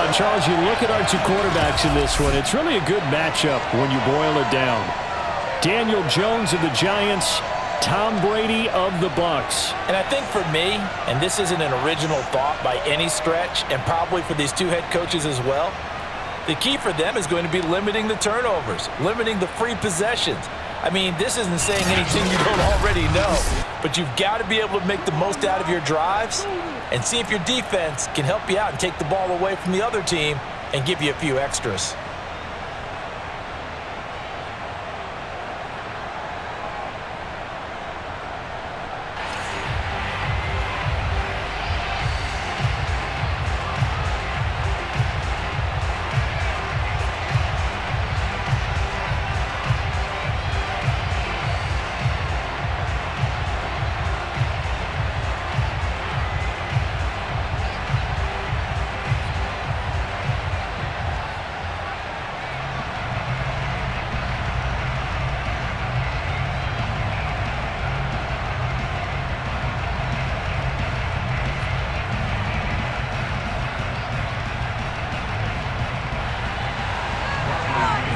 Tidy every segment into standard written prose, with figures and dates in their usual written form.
And Charles, you look at our two quarterbacks in this one, it's really a good matchup when you boil it down. Daniel Jones of the Giants, Tom Brady of the Bucs. And I think for me, and this isn't an original thought by any stretch, and probably for these two head coaches as well, the key for them is going to be limiting the turnovers, limiting the free possessions. I mean, this isn't saying anything you don't already know, but you've got to be able to make the most out of your drives and see if your defense can help you out and take the ball away from the other team and give you a few extras.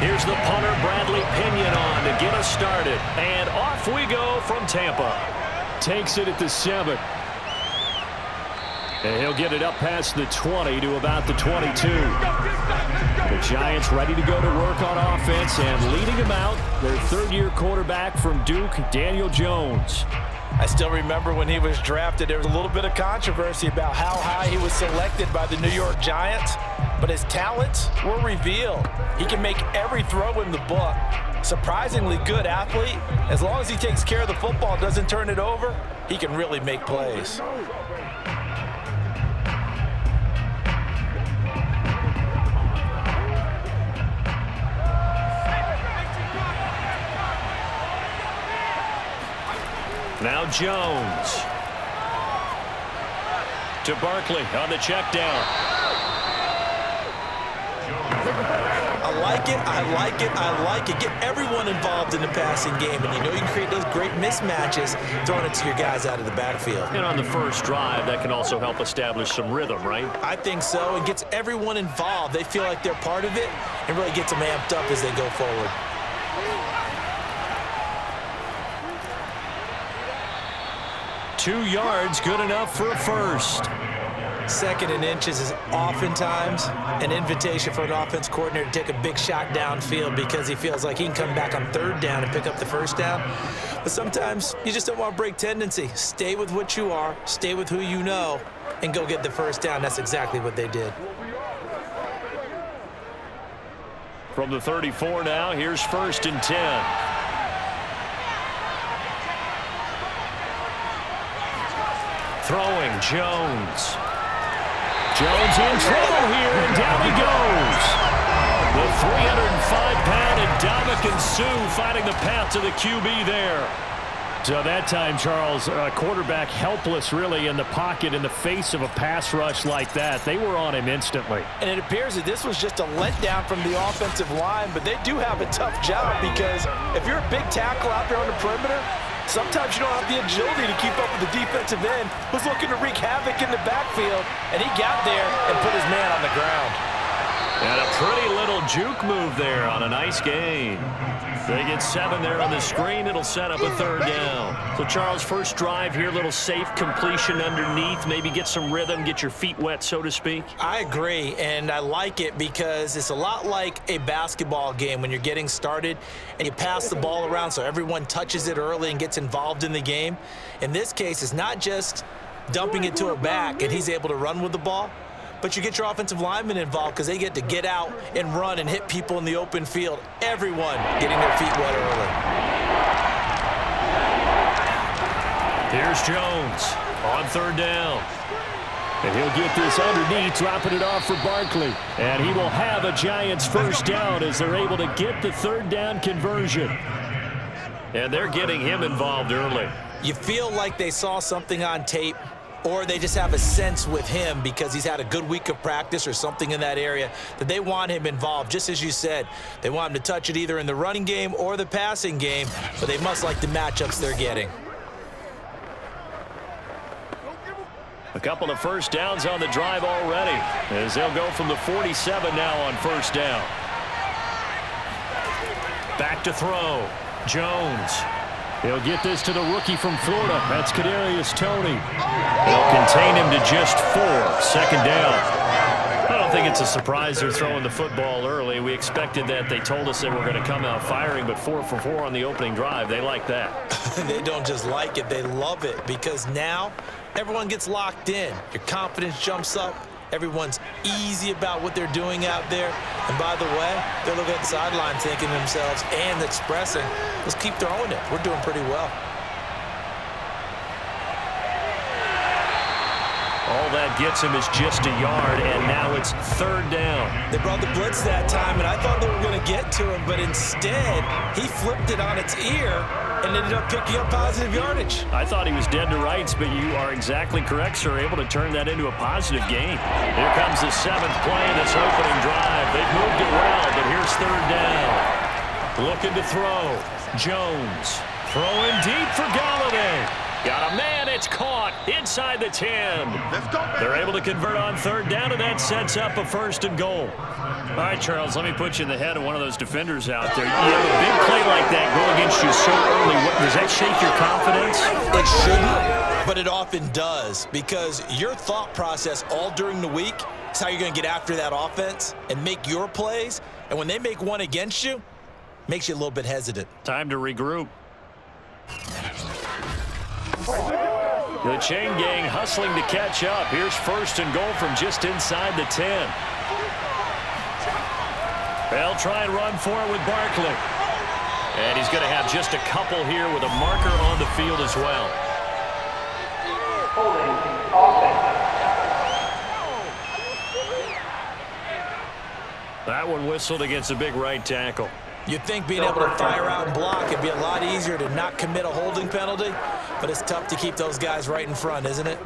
Here's the punter, Bradley Pinion, on to get us started. And off we go from Tampa. Takes it at the 7. And he'll get it up past the 20 to about the 22. The Giants ready to go to work on offense, and leading them out, their third-year quarterback from Duke, Daniel Jones. I still remember when he was drafted, there was a little bit of controversy about how high he was selected by the New York Giants, but his talents were revealed. He can make every throw in the book. Surprisingly good athlete. As long as he takes care of the football, doesn't turn it over, he can really make plays. Now Jones to Barkley on the check down. I like it, I like it, I like it. Get everyone involved in the passing game, and you know you can create those great mismatches throwing it to your guys out of the backfield. And on the first drive, that can also help establish some rhythm, right? I think so. It gets everyone involved. They feel like they're part of it and really gets them amped up as they go forward. 2 yards, good enough for a first. 2nd and inches is oftentimes an invitation for an offense coordinator to take a big shot downfield because he feels like he can come back on 3rd down and pick up the first down. But sometimes you just don't want to break tendency. Stay with what you are, stay with who you know, and go get the first down. That's exactly what they did. From the 34 now, here's 1st and 10. Throwing, Jones. Jones in trouble here, and down he goes. The 305-pound Ndamukong Suh finding the path to the QB there. So that time, Charles, quarterback helpless really in the pocket in the face of a pass rush like that. They were on him instantly. And it appears that this was just a letdown from the offensive line, but they do have a tough job because if you're a big tackle out there on the perimeter, sometimes you don't have the agility to keep up with the defensive end who's looking to wreak havoc in the backfield, and he got there and put his man on the ground. And a pretty little juke move there on a nice gain. They get 7 there on the screen. It'll set up a 3rd down. So, Charles, first drive here, little safe completion underneath. Maybe get some rhythm, get your feet wet, so to speak. I agree, and I like it because it's a lot like a basketball game when you're getting started and you pass the ball around so everyone touches it early and gets involved in the game. In this case, it's not just dumping it to a back and he's able to run with the ball, but you get your offensive linemen involved because they get to get out and run and hit people in the open field. Everyone getting their feet wet early. Here's Jones on 3rd down. And he'll get this underneath, dropping it off for Barkley. And he will have a Giants first down as they're able to get the 3rd down conversion. And they're getting him involved early. You feel like they saw something on tape, or they just have a sense with him because he's had a good week of practice or something in that area that they want him involved. Just as you said, they want him to touch it either in the running game or the passing game, but they must like the matchups they're getting. A couple of first downs on the drive already, as they'll go from the 47 now on first down. Back to throw. Jones. He'll get this to the rookie from Florida. That's Kadarius Toney. They'll contain him to just 4. Second down. I don't think it's a surprise they're throwing the football early. We expected that. They told us they were going to come out firing, but 4 for 4 on the opening drive. They like that. They don't just like it, they love it, because now everyone gets locked in. Your confidence jumps up. Everyone's easy about what they're doing out there. And by the way, they're looking at the sideline thinking to themselves and expressing, let's keep throwing it. We're doing pretty well. All that gets him is just a yard, and now it's third down. They brought the blitz that time, and I thought they were going to get to him, but instead, he flipped it on its ear and ended up picking up positive yardage. I thought he was dead to rights, but you are exactly correct, sir. Able to turn that into a positive gain. Here comes the 7th play of this opening drive. They've moved it well, but here's third down. Looking to throw. Jones. Throwing deep for Galladay. Got a man, it's caught inside the 10. They're able to convert on third down, and that sets up a 1st and goal. All right, Charles, let me put you in the head of one of those defenders out there. You have a big play like that go against you so early. Does that shake your confidence? It shouldn't, but it often does, because your thought process all during the week is how you're going to get after that offense and make your plays. And when they make one against you, it makes you a little bit hesitant. Time to regroup. The chain gang hustling to catch up. Here's 1st and goal from just inside the 10. They'll try and run for it with Barkley. And he's going to have just a couple here with a marker on the field as well. That one whistled against a big right tackle. You'd think being able to fire out and block would be a lot easier to not commit a holding penalty, but it's tough to keep those guys right in front, isn't it?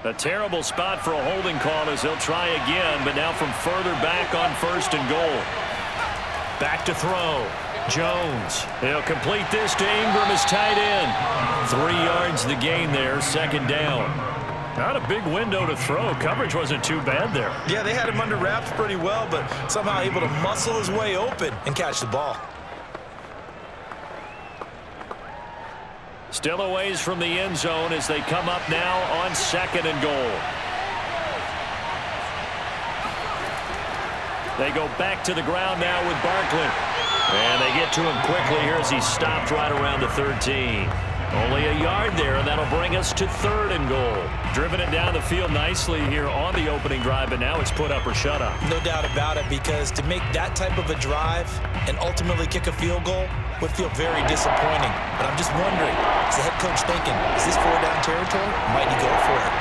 A terrible spot for a holding call as they'll try again, but now from further back on 1st and goal. Back to throw. Jones. He'll complete this to Ingram as tight end. 3 yards the gain there, 2nd down. Not a big window to throw. Coverage wasn't too bad there. Yeah, they had him under wraps pretty well, but somehow able to muscle his way open and catch the ball. Still a ways from the end zone as they come up now on 2nd and goal. They go back to the ground now with Barkley. And they get to him quickly here as he's stopped right around the 13. Only a yard there, and that'll bring us to 3rd and goal. Driven it down the field nicely here on the opening drive, but now it's put up or shut up. No doubt about it, because to make that type of a drive and ultimately kick a field goal would feel very disappointing. But I'm just wondering, is the head coach thinking, is this 4-down territory? Might he go for it?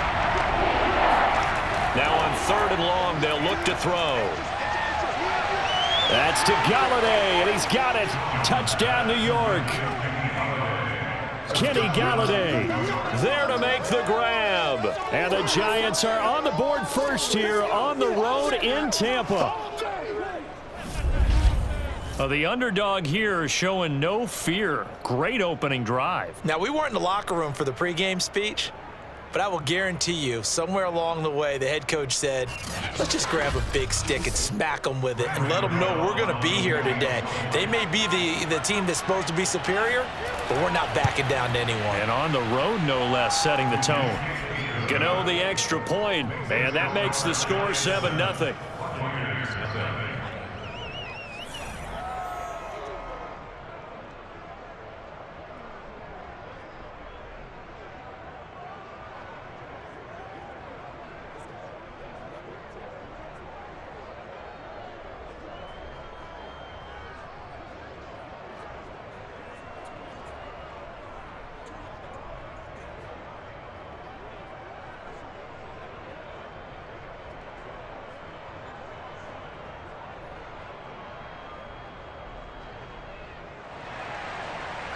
Now on 3rd and long, they'll look to throw. That's to Galladay, and he's got it. Touchdown, New York. Kenny Galladay there to make the grab. And the Giants are on the board first here on the road in Tampa. The underdog here is showing no fear. Great opening drive. Now, we weren't in the locker room for the pregame speech, but I will guarantee you, somewhere along the way, the head coach said, let's just grab a big stick and smack them with it and let them know we're going to be here today. They may be the team that's supposed to be superior, but we're not backing down to anyone. And on the road, no less, setting the tone. Gano the extra point, and that makes the score 7-0.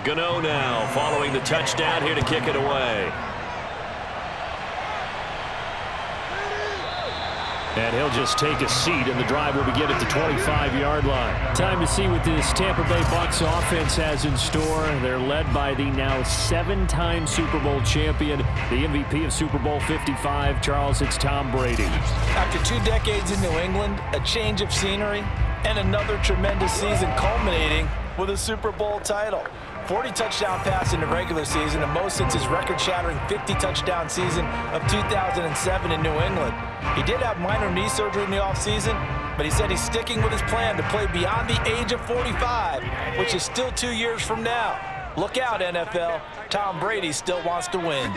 Gano now following the touchdown here to kick it away. And he'll just take a seat, and the drive will begin at the 25-yard line. Time to see what this Tampa Bay Bucs offense has in store. They're led by the now 7-time Super Bowl champion, the MVP of Super Bowl 55. Charles, it's Tom Brady. After 2 decades in New England, a change of scenery, and another tremendous season culminating with a Super Bowl title. 40 touchdown pass in the regular season, and most since his record-shattering 50-touchdown season of 2007 in New England. He did have minor knee surgery in the offseason, but he said he's sticking with his plan to play beyond the age of 45, which is still 2 years from now. Look out, NFL. Tom Brady still wants to win.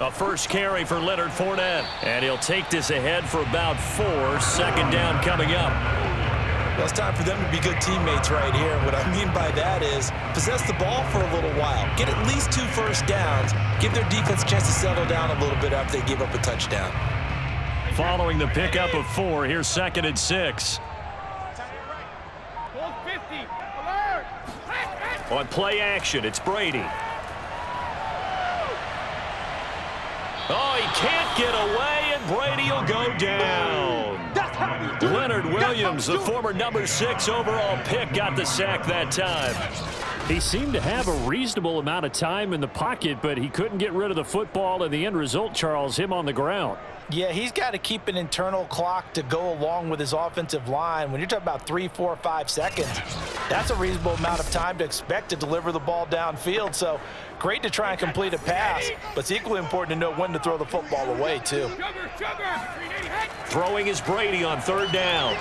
A first carry for Leonard Fournette, and he'll take this ahead for about 4. Second down coming up. Well, it's time for them to be good teammates right here. What I mean by that is possess the ball for a little while. Get at least 2 first downs. Give their defense a chance to settle down a little bit after they give up a touchdown. Following the pickup of 4, here's 2nd and 6. On play action, it's Brady. Oh, he can't get away, and Brady will go down. Leonard Williams, the former number 6 overall pick, got the sack that time. He seemed to have a reasonable amount of time in the pocket, but he couldn't get rid of the football, and the end result, Charles, him on the ground. Yeah, he's got to keep an internal clock to go along with his offensive line. When you're talking about 3, 4, 5 seconds, that's a reasonable amount of time to expect to deliver the ball downfield. So great to try and complete a pass, but it's equally important to know when to throw the football away, too. Throwing is Brady on 3rd down.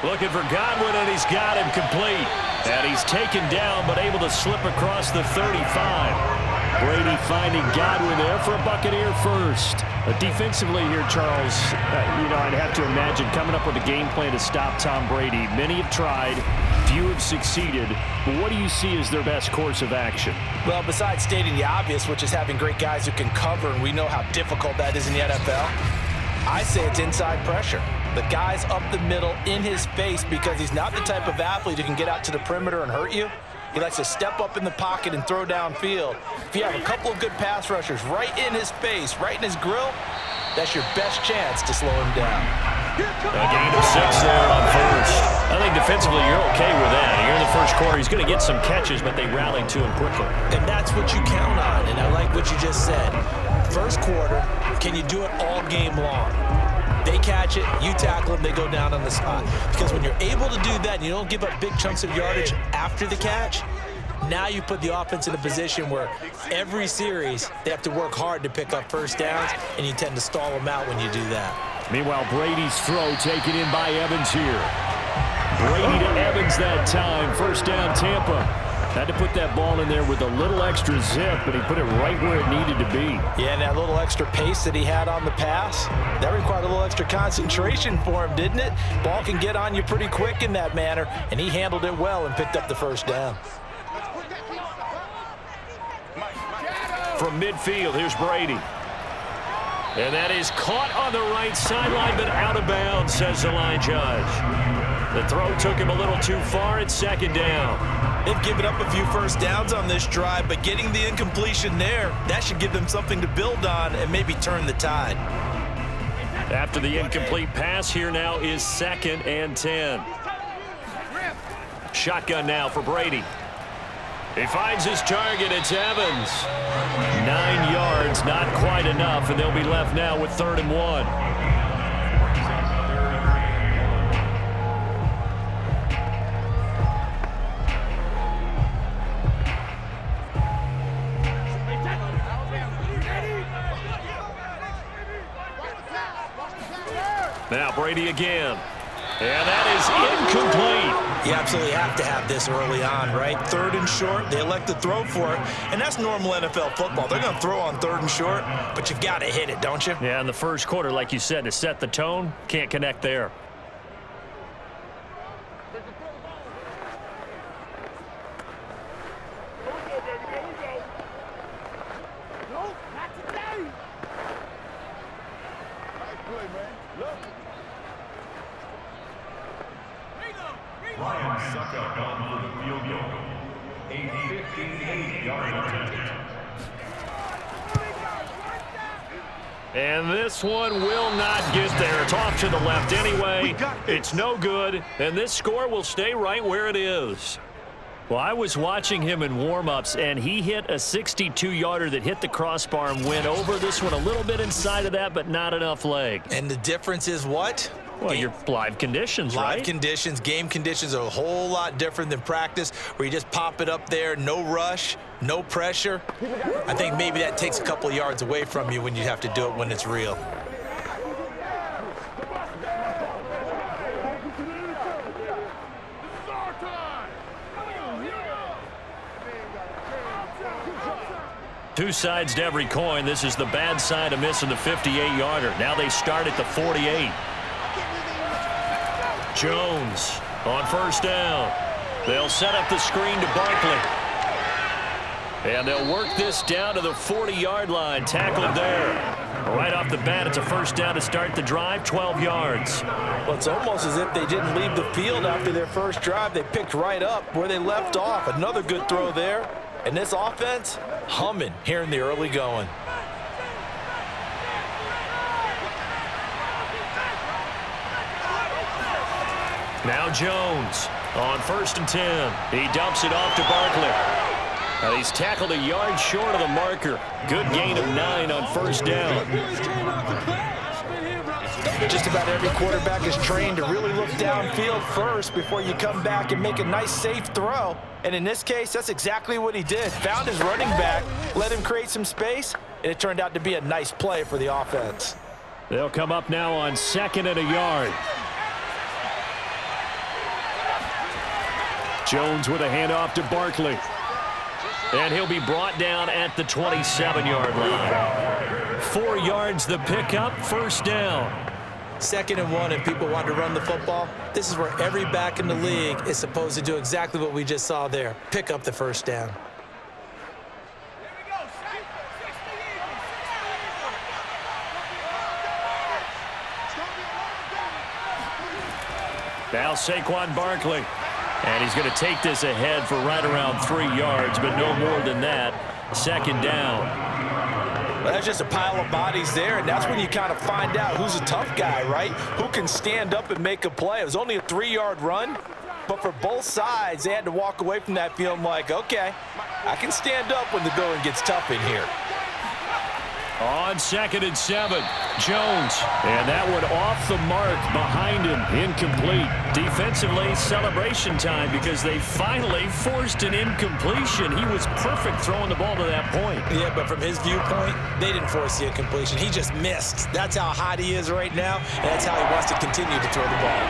Looking for Godwin, and he's got him complete. And he's taken down, but able to slip across the 35. Brady finding Godwin there for a Buccaneer first. Defensively here, Charles, I'd have to imagine coming up with a game plan to stop Tom Brady. Many have tried, few have succeeded. But what do you see as their best course of action? Well, besides stating the obvious, which is having great guys who can cover, and we know how difficult that is in the NFL, I say it's inside pressure. The guy's up the middle in his face because he's not the type of athlete who can get out to the perimeter and hurt you. He likes to step up in the pocket and throw downfield. If you have a couple of good pass rushers right in his face, right in his grill, that's your best chance to slow him down. A gain of 6 there on first. I think defensively you're okay with that. Here in the first quarter, he's going to get some catches, but they rallied to him quickly. And that's what you count on, and I like what you just said. First quarter, can you do it all game long? They catch it, you tackle them, they go down on the spot. Because when you're able to do that and you don't give up big chunks of yardage after the catch, now you put the offense in a position where every series they have to work hard to pick up first downs, and you tend to stall them out when you do that. Meanwhile, Brady's throw taken in by Evans here. Brady to Evans that time. First down, Tampa. Had to put that ball in there with a little extra zip, but he put it right where it needed to be. Yeah, and that little extra pace that he had on the pass, that required a little extra concentration for him, didn't it? Ball can get on you pretty quick in that manner, and he handled it well and picked up the first down. From midfield, here's Brady. And that is caught on the right sideline, but out of bounds, says the line judge. The throw took him a little too far. It's 2nd down. They've given up a few first downs on this drive, but getting the incompletion there, that should give them something to build on and maybe turn the tide. After the incomplete pass, here now is 2nd and 10. Shotgun now for Brady. He finds his target. It's Evans. 9 yards, not quite enough, and they'll be left now with 3rd and 1. Now Brady again. And that is incomplete. You absolutely have to have this early on, right? 3rd and short, they elect to throw for it, and that's normal NFL football. They're going to throw on 3rd and short, but you've got to hit it, don't you? Yeah, in the first quarter, like you said, to set the tone, can't connect there. And this one will not get there. It's off to the left anyway. It's no good, and this score will stay right where it is. Well, I was watching him in warm-ups, and he hit a 62-yarder that hit the crossbar and went over. This one a little bit inside of that, but not enough leg. And the difference is what? Well, your live conditions, right? Live conditions, game conditions are a whole lot different than practice, where you just pop it up there, no rush, no pressure. I think maybe that takes a couple of yards away from you when you have to do it when it's real. Two sides to every coin. This is the bad side of missing the 58-yarder. Now they start at the 48. Jones on first down. They'll set up the screen to Barkley. And they'll work this down to the 40-yard line. Tackled there. Right off the bat, it's a first down to start the drive, 12 yards. Well, it's almost as if they didn't leave the field after their first drive. They picked right up where they left off. Another good throw there. And this offense, humming here in the early going. Now Jones on first and 10. He dumps it off to Barkley. And he's tackled a yard short of the marker. Good gain of 9 on first down. Just about every quarterback is trained to really look downfield first before you come back and make a nice, safe throw. And in this case, that's exactly what he did. Found his running back, let him create some space, and it turned out to be a nice play for the offense. They'll come up now on second and a yard. Jones with a handoff to Barkley. And he'll be brought down at the 27-yard line. 4 yards the pickup, first down. 2nd and 1, and people want to run the football. This is where every back in the league is supposed to do exactly what we just saw there. Pick up the first down. Now Saquon Barkley. And he's going to take this ahead for right around 3 yards, but no more than that. Second down. Well, that's just a pile of bodies there, and that's when you kind of find out who's a tough guy, right? Who can stand up and make a play. It was only a 3-yard run, but for both sides, they had to walk away from that feeling like, okay, I can stand up when the going gets tough in here. On 2nd and 7, Jones. And that one off the mark behind him. Incomplete. Defensively, celebration time because they finally forced an incompletion. He was perfect throwing the ball to that point. Yeah, but from his viewpoint, they didn't force the incompletion. He just missed. That's how hot he is right now, and that's how he wants to continue to throw the ball.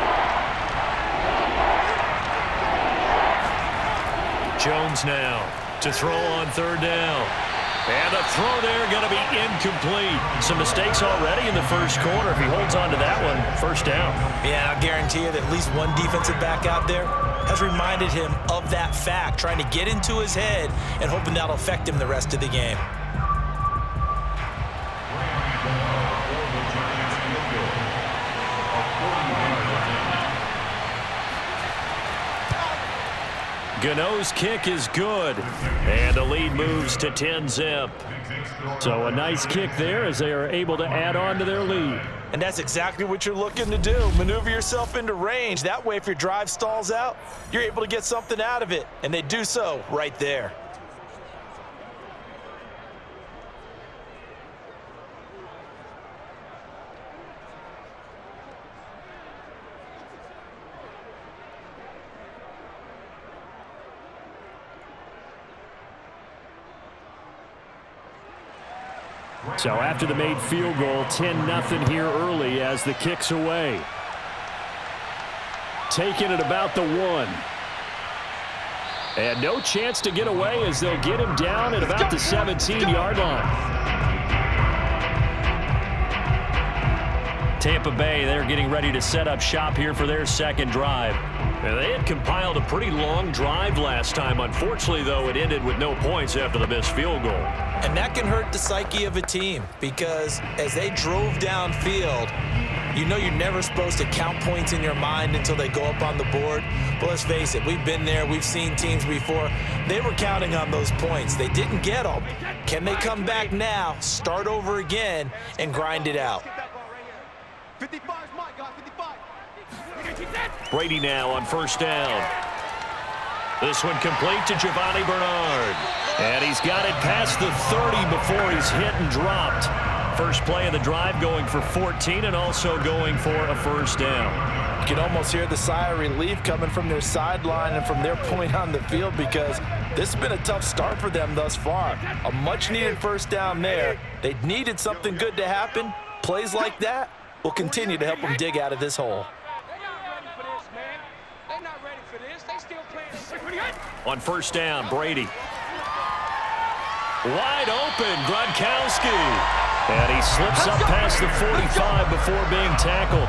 Jones now to throw on 3rd down. And the throw there going to be incomplete. Some mistakes already in the first quarter. If he holds on to that one, first down. Yeah, I'll guarantee you that at least one defensive back out there has reminded him of that fact, trying to get into his head and hoping that'll affect him the rest of the game. Gano's kick is good, and the lead moves to 10-zip. So a nice kick there as they are able to add on to their lead. And that's exactly what you're looking to do. Maneuver yourself into range. That way, if your drive stalls out, you're able to get something out of it. And they do so right there. So after the made field goal, 10-0 here early as the kick's away. Taking it about the 1. And no chance to get away as they'll get him down at about the 17-yard line. Tampa Bay, they're getting ready to set up shop here for their second drive. And they had compiled a pretty long drive last time. Unfortunately, though, it ended with no points after the missed field goal. And that can hurt the psyche of a team because as they drove downfield, You know you're never supposed to count points in your mind until they go up on the board. But let's face it, we've been there. We've seen teams before. They were counting on those points. They didn't get them. Can they come back now, start over again, and grind it out? 55 is mine, guys. 55. Brady now on first down. This one complete to Giovanni Bernard. And he's got it past the 30 before he's hit and dropped. First play of the drive going for 14 and also going for a first down. You can almost hear the sigh of relief coming from their sideline and from their point on the field because this has been a tough start for them thus far. A much-needed first down there. They needed something good to happen. Plays like that will continue to help them dig out of this hole. On first down, Brady. Wide open, Gronkowski. And he slips up past the 45 before being tackled.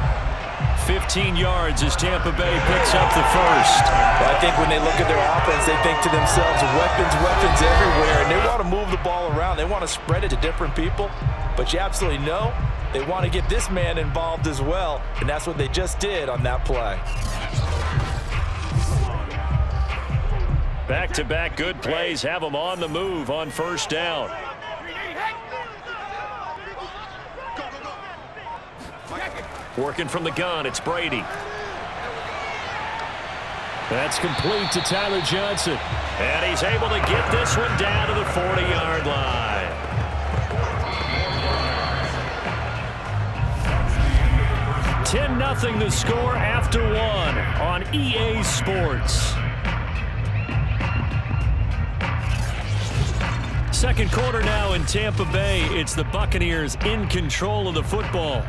15 yards as Tampa Bay picks up the first. Well, I think when they look at their offense, they think to themselves, weapons everywhere, and they want to move the ball around. They want to spread it to different people. But you absolutely know they want to get this man involved as well, and that's what they just did on that play. Back-to-back good plays have them on the move on first down. Working from the gun, it's Brady. That's complete to Tyler Johnson. And he's able to get this one down to the 40-yard line. $10-0 the score after one on EA Sports. Second quarter now in Tampa Bay. It's the Buccaneers in control of the football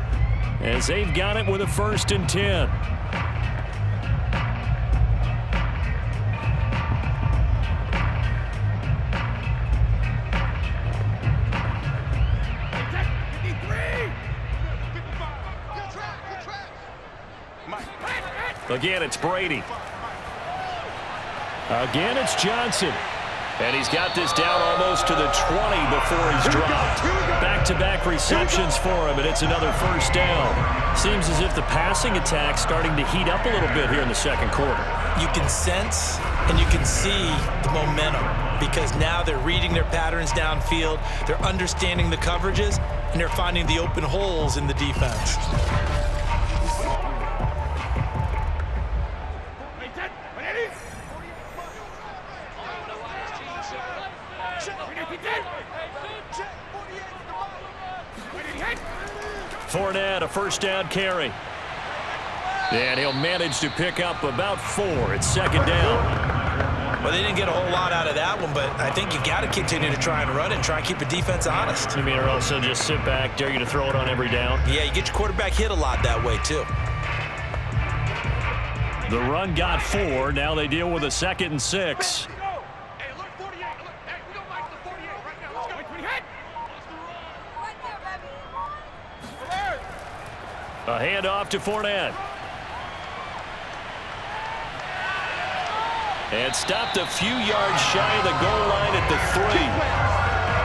as they've got it with a 1st and 10. Again, it's Brady. Again, it's Johnson. And he's got this down almost to the 20 before he's dropped. Back-to-back receptions for him, and it's another first down. Seems as if the passing attack's starting to heat up a little bit here in the second quarter. You can sense and you can see the momentum because now they're reading their patterns downfield, they're understanding the coverages, and they're finding the open holes in the defense. Fournette, a first down carry. And he'll manage to pick up about 4. It's second down. Well, they didn't get a whole lot out of that one, but I think you got to continue to try and run and try and keep the defense honest. You mean or also just sit back, dare you to throw it on every down? Yeah, you get your quarterback hit a lot that way, too. The run got 4. Now they deal with a 2nd and 6. A handoff to Fournette. And stopped a few yards shy of the goal line at the 3.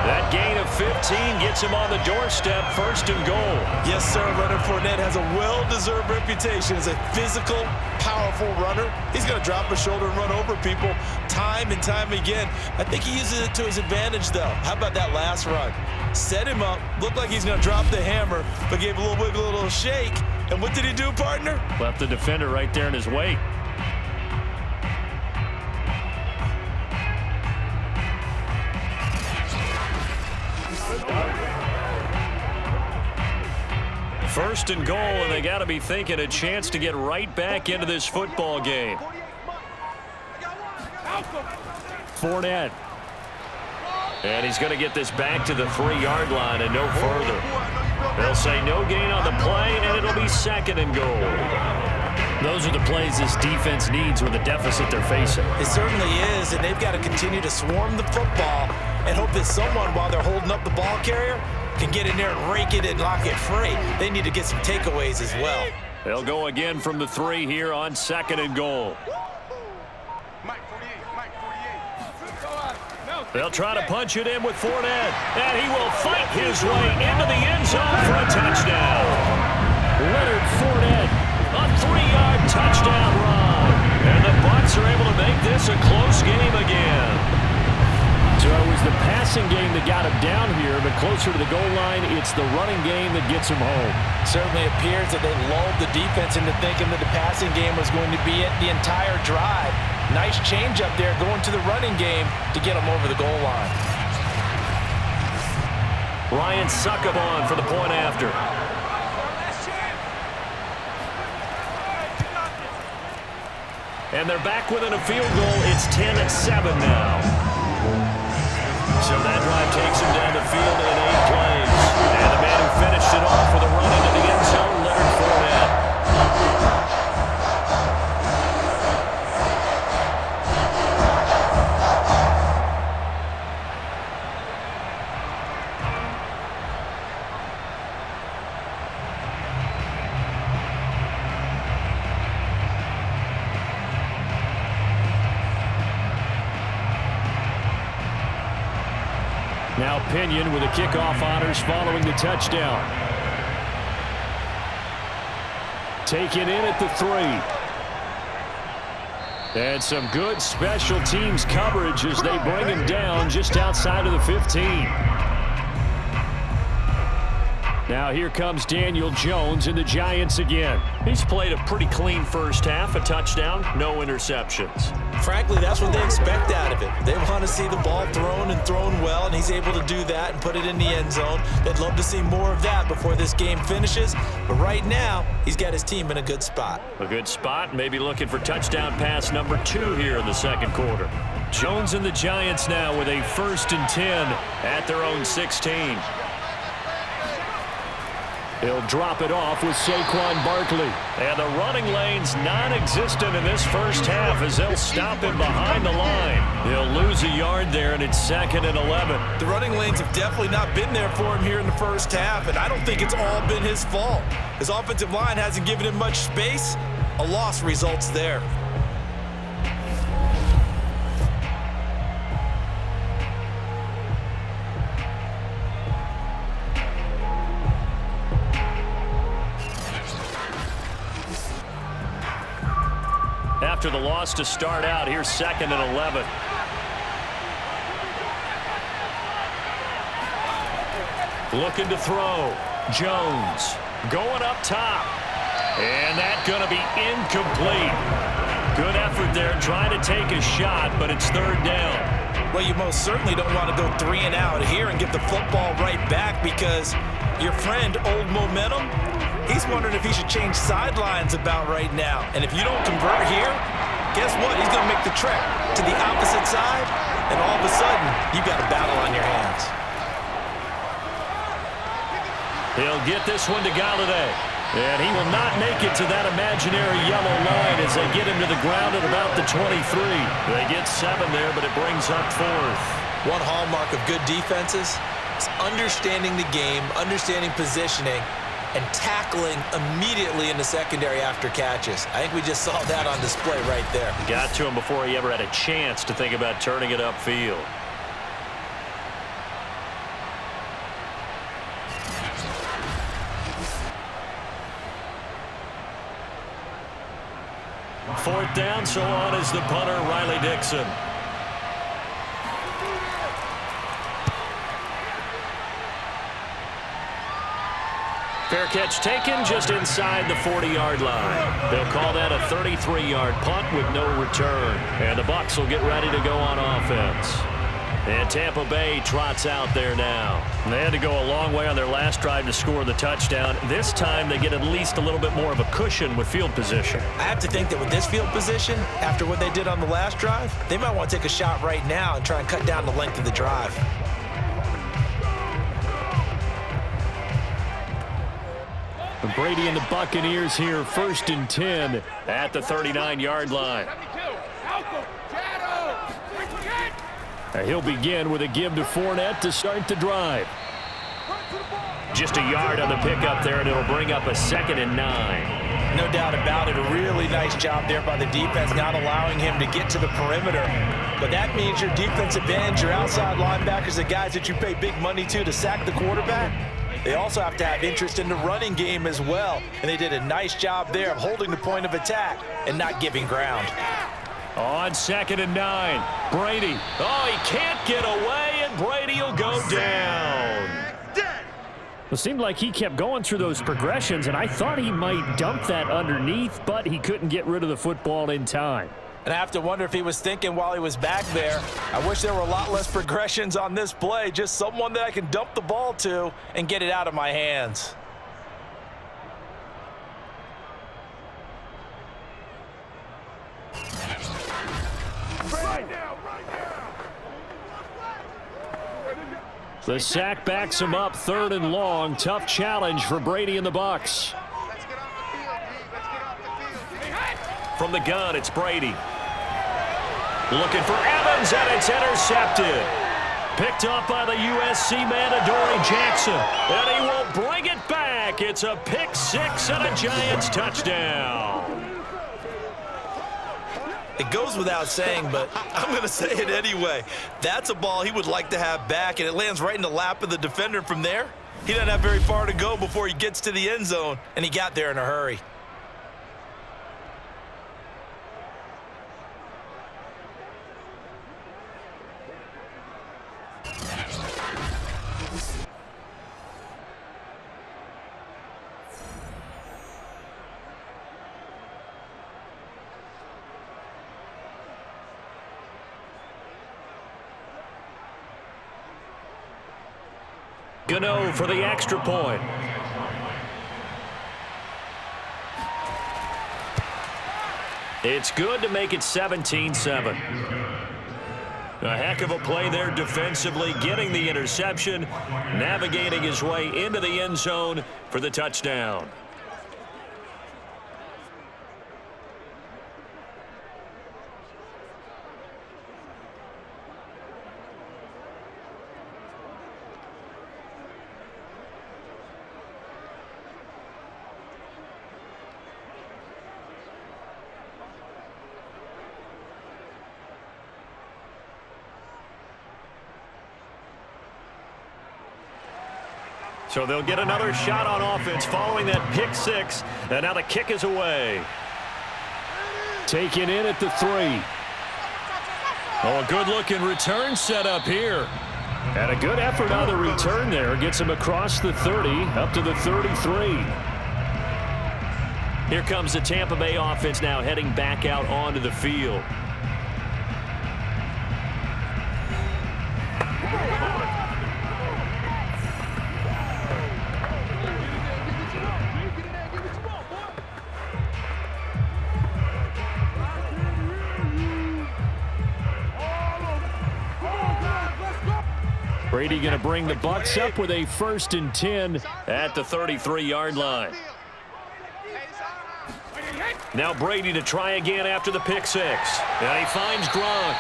That gain of 15 gets him on the doorstep, 1st and goal. Yes, sir. Leonard Fournette has a well-deserved reputation as a physical, powerful runner. He's going to drop a shoulder and run over people time and time again. I think he uses it to his advantage, though. How about that last run? Set him up, looked like he's going to drop the hammer, but gave a little wiggle, a little shake. And what did he do, partner? Left the defender right there in his wake. First and goal, and they got to be thinking a chance to get right back into this football game. Fournette. And he's going to get this back to the 3-yard line and no further. They'll say no gain on the play, and it'll be 2nd and goal. Those are the plays this defense needs with the deficit they're facing. It certainly is, and they've got to continue to swarm the football and hope that someone, while they're holding up the ball carrier, can get in there and rake it and lock it free. They need to get some takeaways as well. They'll go again from the 3 here on 2nd and goal. They'll try to punch it in with Fournette, and he will fight his way into the end zone for a touchdown. Leonard Fournette, a 3-yard touchdown run. And the Bucs are able to make this a close game again. So it was the passing game that got him down here, but closer to the goal line, it's the running game that gets him home. Certainly appears that they lulled the defense into thinking that the passing game was going to be it the entire drive. Nice change up there going to the running game to get him over the goal line. Ryan Succabon for the point after. And they're back within a field goal. It's 10-7 now. So that drive takes him down the field in 8 plays. And the man who finished it off with a run into the end zone, Leonard Fournette. Now Pinion with the kickoff honors following the touchdown. Taken in at the 3. And some good special teams coverage as they bring him down just outside of the 15. Now here comes Daniel Jones and the Giants again. He's played a pretty clean first half, a touchdown, no interceptions. Frankly, that's what they expect out of him. They want to see the ball thrown and thrown well, and he's able to do that and put it in the end zone. They'd love to see more of that before this game finishes, but right now, he's got his team in a good spot. A good spot, maybe looking for touchdown pass number 2 here in the second quarter. Jones and the Giants now with a 1st and 10 at their own 16. He'll drop it off with Saquon Barkley. And the running lane's non-existent in this first half as they'll stop him behind the line. He'll lose a yard there, and it's 2nd and 11. The running lanes have definitely not been there for him here in the first half, and I don't think it's all been his fault. His offensive line hasn't given him much space. A loss results there. After the loss to start out, here's 2nd and 11. Looking to throw. Jones going up top. And that's going to be incomplete. Good effort there trying to take a shot, but it's 3rd down. Well, you most certainly don't want to go 3 and out here and get the football right back because your friend, Old Momentum, he's wondering if he should change sidelines about right now. And if you don't convert here, guess what? He's going to make the trek to the opposite side, and all of a sudden, you've got a battle on your hands. He'll get this one to Galladay. And he will not make it to that imaginary yellow line as they get him to the ground at about the 23. They get 7 there, but it brings up 4th. One hallmark of good defenses is understanding the game, understanding positioning, and tackling immediately in the secondary after catches. I think we just saw that on display right there. Got to him before he ever had a chance to think about turning it upfield. Fourth down, so on is the punter, Riley Dixon. Fair catch taken just inside the 40-yard line. They'll call that a 33-yard punt with no return. And the Bucs will get ready to go on offense. And Tampa Bay trots out there now. They had to go a long way on their last drive to score the touchdown. This time they get at least a little bit more of a cushion with field position. I have to think that with this field position, after what they did on the last drive, they might want to take a shot right now and try and cut down the length of the drive. Brady and the Buccaneers here, 1st and 10 at the 39-yard line. He'll begin with a give to Fournette to start the drive. Just a yard on the pickup there, and it'll bring up a 2nd and 9. No doubt about it. A really nice job there by the defense, not allowing him to get to the perimeter. But that means your defensive ends, your outside linebackers, the guys that you pay big money to sack the quarterback, They also have to have interest in the running game as well. And they did a nice job there of holding the point of attack and not giving ground. On 2nd and 9, Brady. Oh, he can't get away, and Brady will go down. It seemed like he kept going through those progressions, and I thought he might dump that underneath, but he couldn't get rid of the football in time. And I have to wonder if he was thinking while he was back there, I wish there were a lot less progressions on this play, just someone that I can dump the ball to and get it out of my hands. The sack backs him up, 3rd and long. Tough challenge for Brady and the Bucs. Let's get off the field, D. Let's get off the field. From the gun, it's Brady. Looking for Evans, and it's intercepted. Picked up by the USC man, Adoree Jackson. And he will bring it back. It's a pick 6 and a Giants touchdown. It goes without saying, but I'm going to say it anyway. That's a ball he would like to have back, and it lands right in the lap of the defender from there. He doesn't have very far to go before he gets to the end zone, and he got there in a hurry. Gano for the extra point. It's good to make it 17-7. A heck of a play there defensively, getting the interception, navigating his way into the end zone for the touchdown. So they'll get another shot on offense following that pick 6. And now the kick is away. Taken in at the 3. Oh, a good-looking return set up here. And a good effort on the return there. Gets him across the 30, up to the 33. Here comes the Tampa Bay offense now heading back out onto the field. Brady going to bring the Bucs up with a 1st and 10 at the 33-yard line. Now Brady to try again after the pick 6. And he finds Gronk.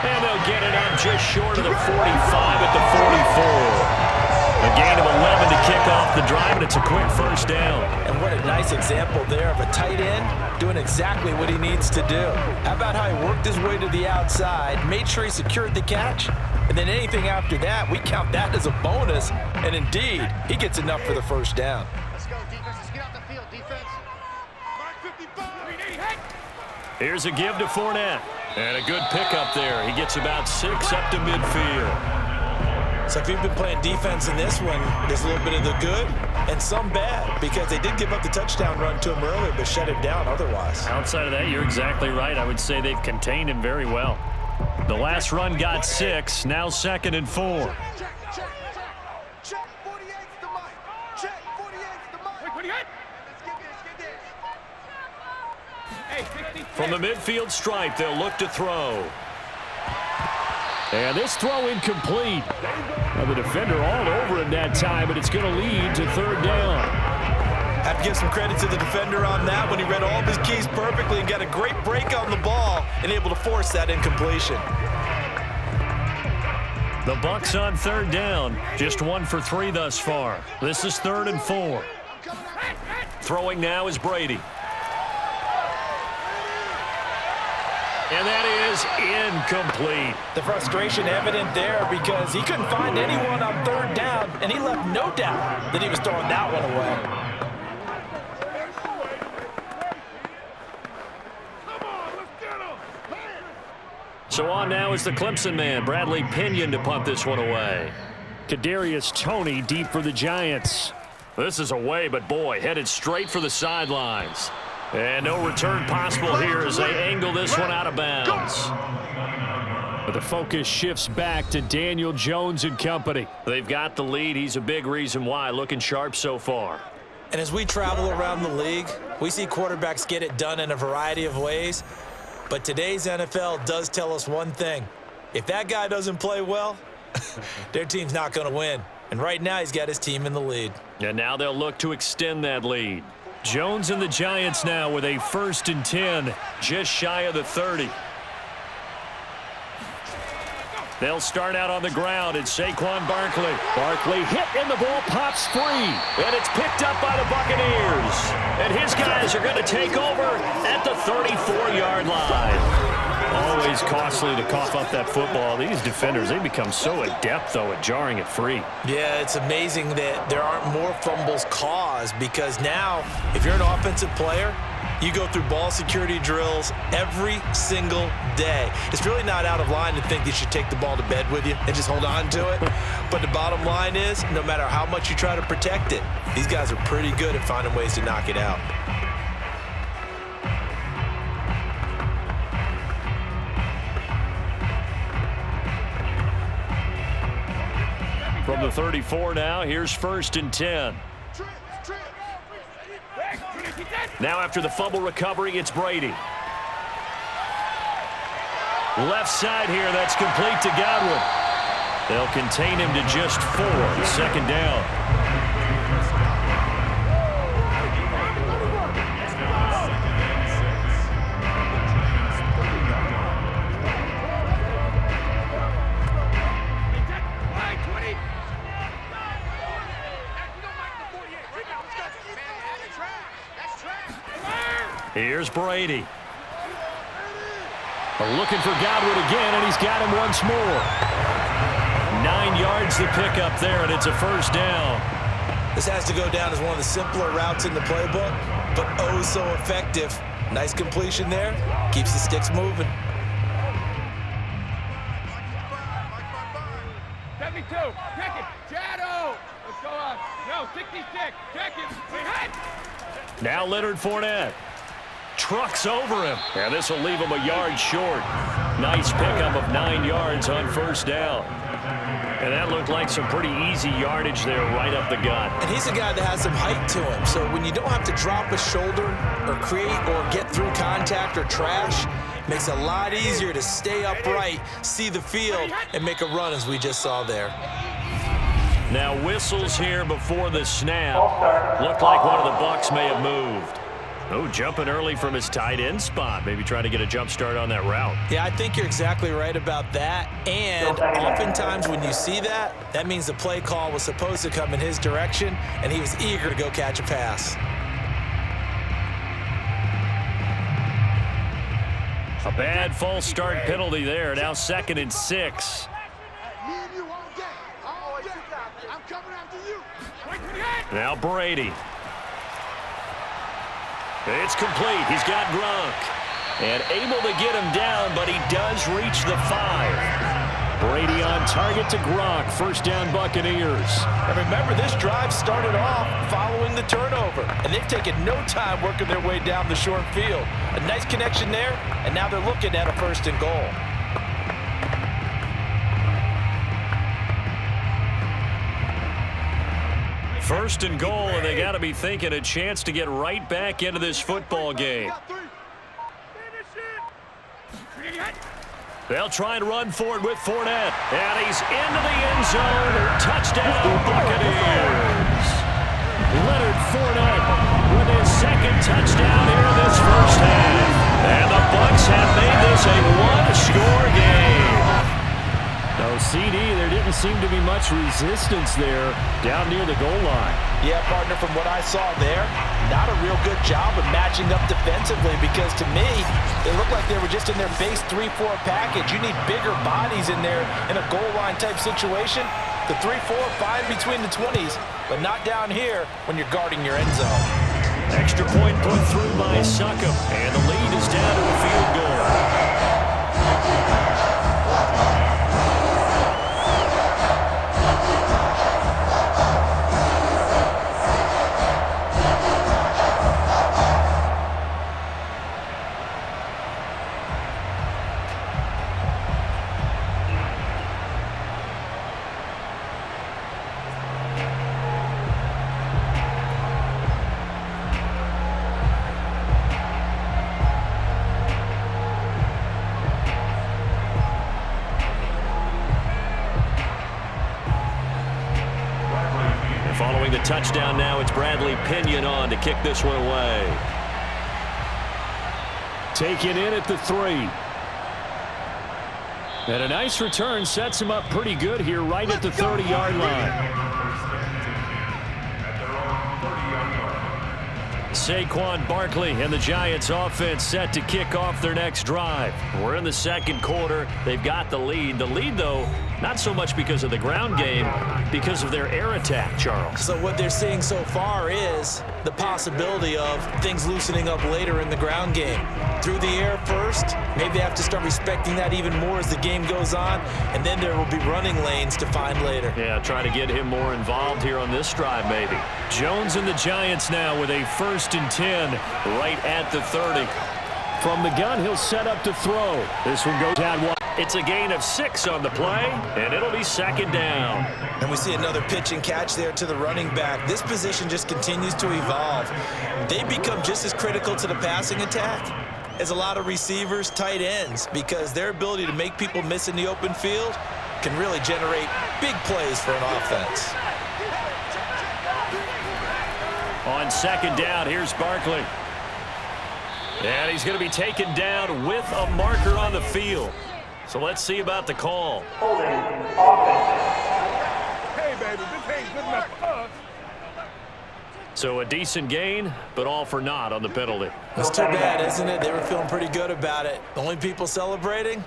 And they'll get it up just short of the 45 at the 44. A gain of 11 to kick off the drive, and it's a quick 1st down. And what a nice example there of a tight end doing exactly what he needs to do. How about how he worked his way to the outside, made sure he secured the catch, and then anything after that, we count that as a bonus. And indeed, he gets enough for the 1st down. Let's go, defense. Let's get off the field, defense. Mark 55. Here's a give to Fournette. And a good pickup there. He gets about 6 up to midfield. So if you've been playing defense in this one, there's a little bit of the good and some bad, because they did give up the touchdown run to him earlier, but shut him down otherwise. Outside of that, you're exactly right. I would say they've contained him very well. The last run got 6, now 2nd and 4. Check, check, check. Check, 48's the mic. Check, 48's the mic. Wait, let's get this. From the midfield stripe, they'll look to throw. And this throw incomplete. Now the defender all over him that time, but it's going to lead to 3rd down. Have to give some credit to the defender on that when he read all of his keys perfectly and got a great break on the ball and able to force that incompletion. The Bucs on 3rd down, just 1 for 3 thus far. This is 3rd and 4. Throwing now is Brady. And that is incomplete. The frustration evident there because he couldn't find anyone on third down, and he left no doubt that he was throwing that one away. So on now is the Clemson man, Bradley Pinion, to punt this one away. Kadarius Toney deep for the Giants. This is away, but boy, headed straight for the sidelines. And no return possible here as they angle this one out of bounds. But the focus shifts back to Daniel Jones and company. They've got the lead. He's a big reason why. Looking sharp so far. And as we travel around the league, we see quarterbacks get it done in a variety of ways. But today's NFL does tell us one thing. If that guy doesn't play well, their team's not going to win. And right now, he's got his team in the lead. And now they'll look to extend that lead. Jones and the Giants now with a 1st and 10, just shy of the 30. They'll start out on the ground. It's Saquon Barkley. Barkley hit and the ball pops free. And it's picked up by the Buccaneers. And his guys are going to take over at the 34-yard line. Always costly to cough up that football. These defenders, they become so adept, though, at jarring it free. Yeah, it's amazing that there aren't more fumbles caused because now, if you're an offensive player, you go through ball security drills every single day. It's really not out of line to think you should take the ball to bed with you and just hold on to it. But the bottom line is, no matter how much you try to protect it, these guys are pretty good at finding ways to knock it out. From the 34 now, here's 1st and 10. Now after the fumble recovery, it's Brady. Left side here, that's complete to Godwin. They'll contain him to just 4, 2nd down. Here's Brady. Looking for Godwin again, and he's got him once more. 9 yards to pick up there, and it's a 1st down. This has to go down as one of the simpler routes in the playbook, but oh so effective. Nice completion there. Keeps the sticks moving. 72, check it, Shadow. Let's go on. No, 66, check it. Now Leonard Fournette. Trucks over him. And this will leave him a yard short. Nice pickup of 9 yards on 1st down. And that looked like some pretty easy yardage there right up the gut. And he's a guy that has some height to him. So when you don't have to drop a shoulder or create or get through contact or trash, makes it a lot easier to stay upright, see the field, and make a run as we just saw there. Now whistles here before the snap. Looked like one of the Bucs may have moved. Oh, jumping early from his tight end spot. Maybe trying to get a jump start on that route. Yeah, I think you're exactly right about that. And oftentimes when you see that, that means the play call was supposed to come in his direction, and he was eager to go catch a pass. A bad false start penalty there. Now 2nd and 6. Now Brady. It's complete. He's got Gronk. And able to get him down, but he does reach the 5. Brady on target to Gronk. 1st down Buccaneers. And remember, this drive started off following the turnover. And they've taken no time working their way down the short field. A nice connection there, and now they're looking at a 1st and goal. First and goal, and they got to be thinking a chance to get right back into this football game. They'll try and run for it with Fournette. And he's into the end zone. Touchdown, Buccaneers. Leonard Fournette with his 2nd touchdown here in this 1st half. And the Bucs have made this a one-score game. No CD. There didn't doesn't seem to be much resistance there down near the goal line. Yeah, partner, from what I saw there, not a real good job of matching up defensively because to me, they looked like they were just in their base 3-4 package. You need bigger bodies in there in a goal line type situation. The 3-4, fine between the 20s, but not down here when you're guarding your end zone. Extra point put through by Succop, and the lead is down to a field goal. Following the touchdown now, it's Bradley Pinion on to kick this one away. Taken in at the 3. And a nice return sets him up pretty good here right at the 30-yard line. Saquon Barkley and the Giants offense set to kick off their next drive. We're in the second quarter. They've got the lead. The lead, though, not so much because of the ground game, because of their air attack, Charles. So what they're seeing so far is the possibility of things loosening up later in the ground game. Through the air first, maybe they have to start respecting that even more as the game goes on, and then there will be running lanes to find later. Yeah, try to get him more involved here on this drive, maybe. Jones and the Giants now with a 1st and 10 right at the 30. From the gun, he'll set up to throw. This one goes down one. It's a gain of 6 on the play, and it'll be 2nd down. And we see another pitch and catch there to the running back. This position just continues to evolve. They become just as critical to the passing attack as a lot of receivers, tight ends, because their ability to make people miss in the open field can really generate big plays for an offense. On 2nd down, here's Barkley. And he's going to be taken down with a marker on the field. So let's see about the call. Hey, baby, this ain't good enough for us. So a decent gain, but all for naught on the penalty. That's too bad, isn't it? They were feeling pretty good about it. The only people celebrating,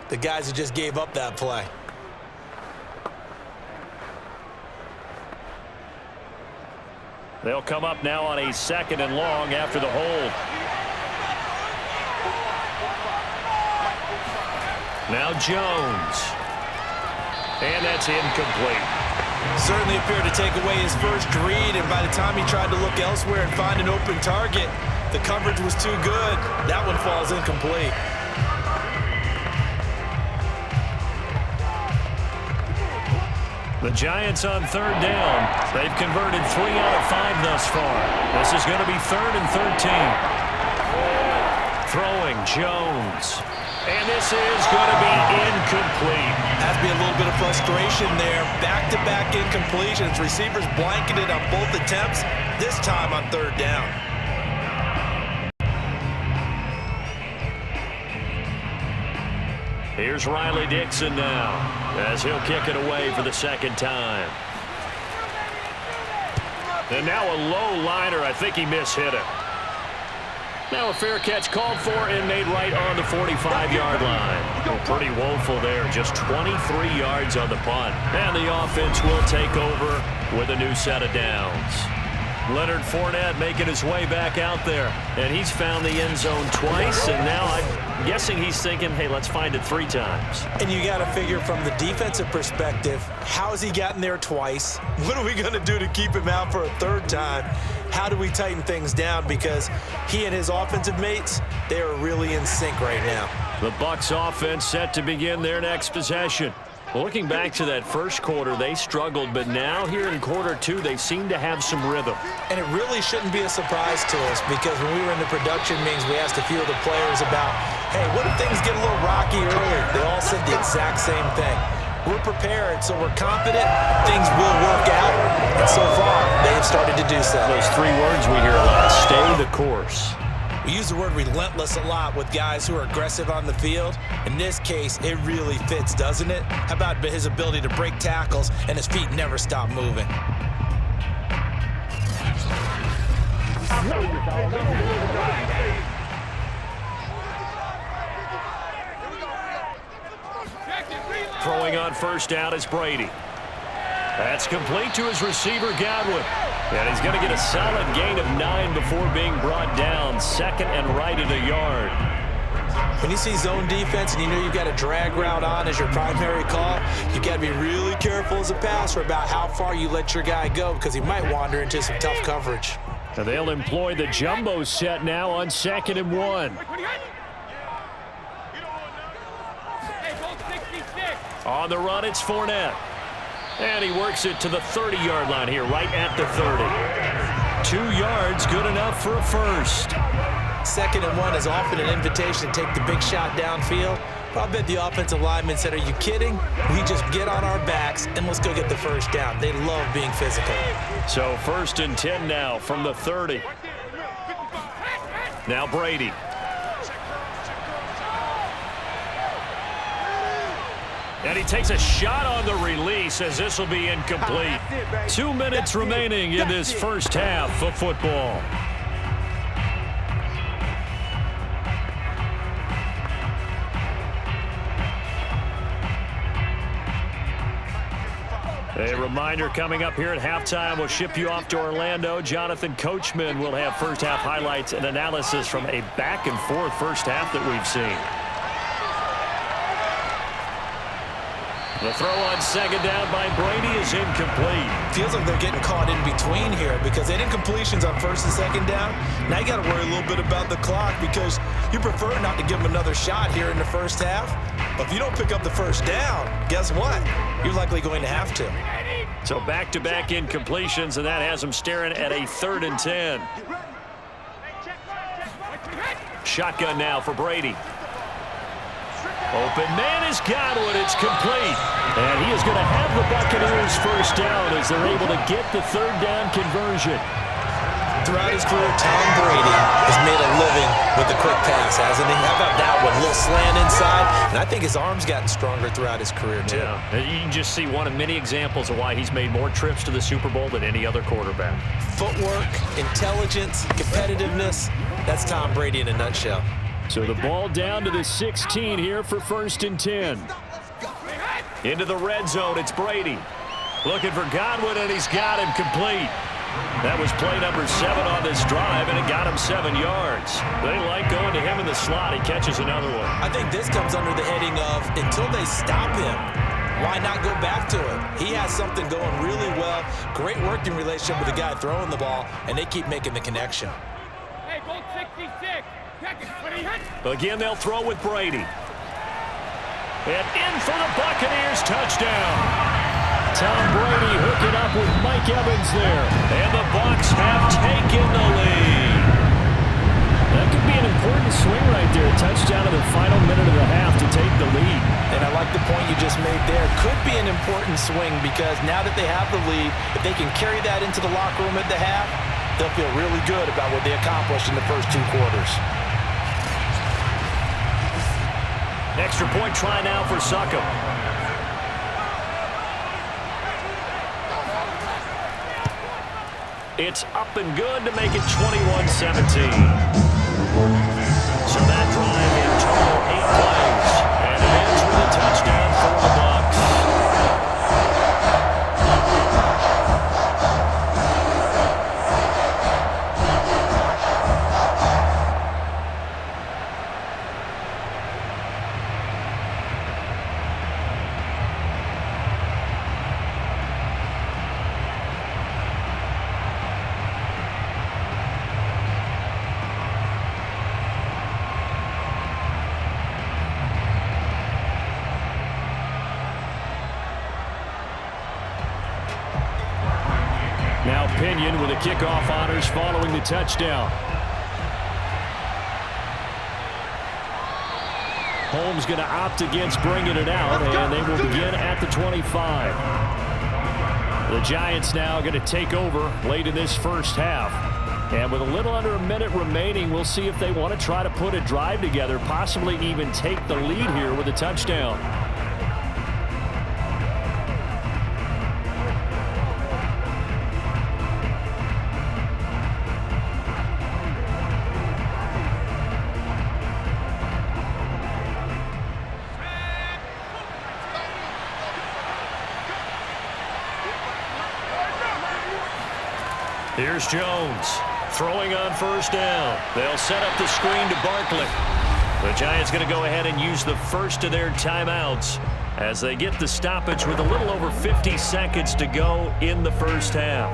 the guys who just gave up that play. They'll come up now on a 2nd and long after the hold. Now Jones. And that's incomplete. Certainly appeared to take away his first read, and by the time he tried to look elsewhere and find an open target, the coverage was too good. That one falls incomplete. The Giants on 3rd down. They've converted 3 out of 5 thus far. This is going to be 3rd and 13. Throwing Jones. And this is going to be incomplete. Has to be a little bit of frustration there. Back-to-back incompletions. Receivers blanketed on both attempts, this time on 3rd down. Here's Riley Dixon now, as he'll kick it away for the 2nd time. And now a low liner. I think he mishit it. Now a fair catch called for and made right on the 45-yard line. Well, pretty woeful there. Just 23 yards on the punt. And the offense will take over with a new set of downs. Leonard Fournette making his way back out there. And he's found the end zone twice. And now I'm guessing he's thinking, hey, let's find it 3 times. And you got to figure from the defensive perspective, how has he gotten there twice? What are we going to do to keep him out for a 3rd time? How do we tighten things down? Because he and his offensive mates, they are really in sync right now. The Bucs offense set to begin their next possession. Well, looking back to that first quarter, they struggled, but now here in quarter 2, they seem to have some rhythm. And it really shouldn't be a surprise to us, because when we were in the production meetings, we asked a few of the players about, hey, what if things get a little rocky early? They all said the exact same thing. We're prepared, so we're confident things will work out. And so far, they have started to do so. Those 3 words we hear a lot: stay the course. We use the word relentless a lot with guys who are aggressive on the field. In this case, it really fits, doesn't it? How about his ability to break tackles and his feet never stop moving? Throwing on first down is Brady. That's complete to his receiver, Godwin. And he's going to get a solid gain of 9 before being brought down. Second and right at a yard. When you see zone defense and you know you've got a drag route on as your primary call, you got to be really careful as a passer about how far you let your guy go because he might wander into some tough coverage. And they'll employ the jumbo set now on 2nd and 1. On the run, it's Fournette. And he works it to the 30-yard line here, right at the 30. 2 yards, good enough for a first. 2nd and 1 is often an invitation to take the big shot downfield. But I bet the offensive lineman said, are you kidding? We just get on our backs and let's go get the first down. They love being physical. So 1st and 10 now from the 30. Now Brady. And he takes a shot on the release as this will be incomplete. 2 minutes remaining in this first half of football. A reminder coming up here at halftime. We'll ship you off to Orlando. Jonathan Coachman will have first half highlights and analysis from a back and forth first half that we've seen. The throw on 2nd down by Brady is incomplete. Feels like they're getting caught in between here because they didn't incompletions on 1st and 2nd down. Now you got to worry a little bit about the clock because you prefer not to give them another shot here in the first half. But if you don't pick up the first down, guess what? You're likely going to have to. So back-to-back incompletions, and that has them staring at a 3rd and 10. Shotgun now for Brady. Open man is Godwin. It's complete. And he is going to have the Buccaneers first down as they're able to get the 3rd down conversion. Throughout his career, Tom Brady has made a living with the quick pass, hasn't he? How about that one? A little slant inside. And I think his arm's gotten stronger throughout his career, too. Yeah. You can just see one of many examples of why he's made more trips to the Super Bowl than any other quarterback. Footwork, intelligence, competitiveness. That's Tom Brady in a nutshell. So the ball down to the 16 here for 1st and 10. Into the red zone, it's Brady. Looking for Godwin, and he's got him complete. That was play number 7 on this drive, and it got him 7 yards. They like going to him in the slot. He catches another one. I think this comes under the heading of until they stop him, why not go back to it? He has something going really well. Great working relationship with the guy throwing the ball, and they keep making the connection. Hey, goal 66. Again, they'll throw with Brady. And in for the Buccaneers touchdown. Tom Brady hooking up with Mike Evans there. And the Bucs have taken the lead. That could be an important swing right there. Touchdown in the final minute of the half to take the lead. And I like the point you just made there. Could be an important swing because now that they have the lead, if they can carry that into the locker room at the half, they'll feel really good about what they accomplished in the first 2 quarters. Extra point try now for Succop. It's up and good to make it 21-17. So that drive in total 8 plays. And it ends with a touchdown for the Bucs. Now Pinion with the kickoff honors following the touchdown. Holmes going to opt against bringing it out, and they will begin at the 25. The Giants now going to take over late in this first half. And with a little under a minute remaining, we'll see if they want to try to put a drive together, possibly even take the lead here with a touchdown. Here's Jones throwing on first down. They'll set up the screen to Barkley. The Giants going to go ahead and use the first of their timeouts as they get the stoppage with a little over 50 seconds to go in the first half.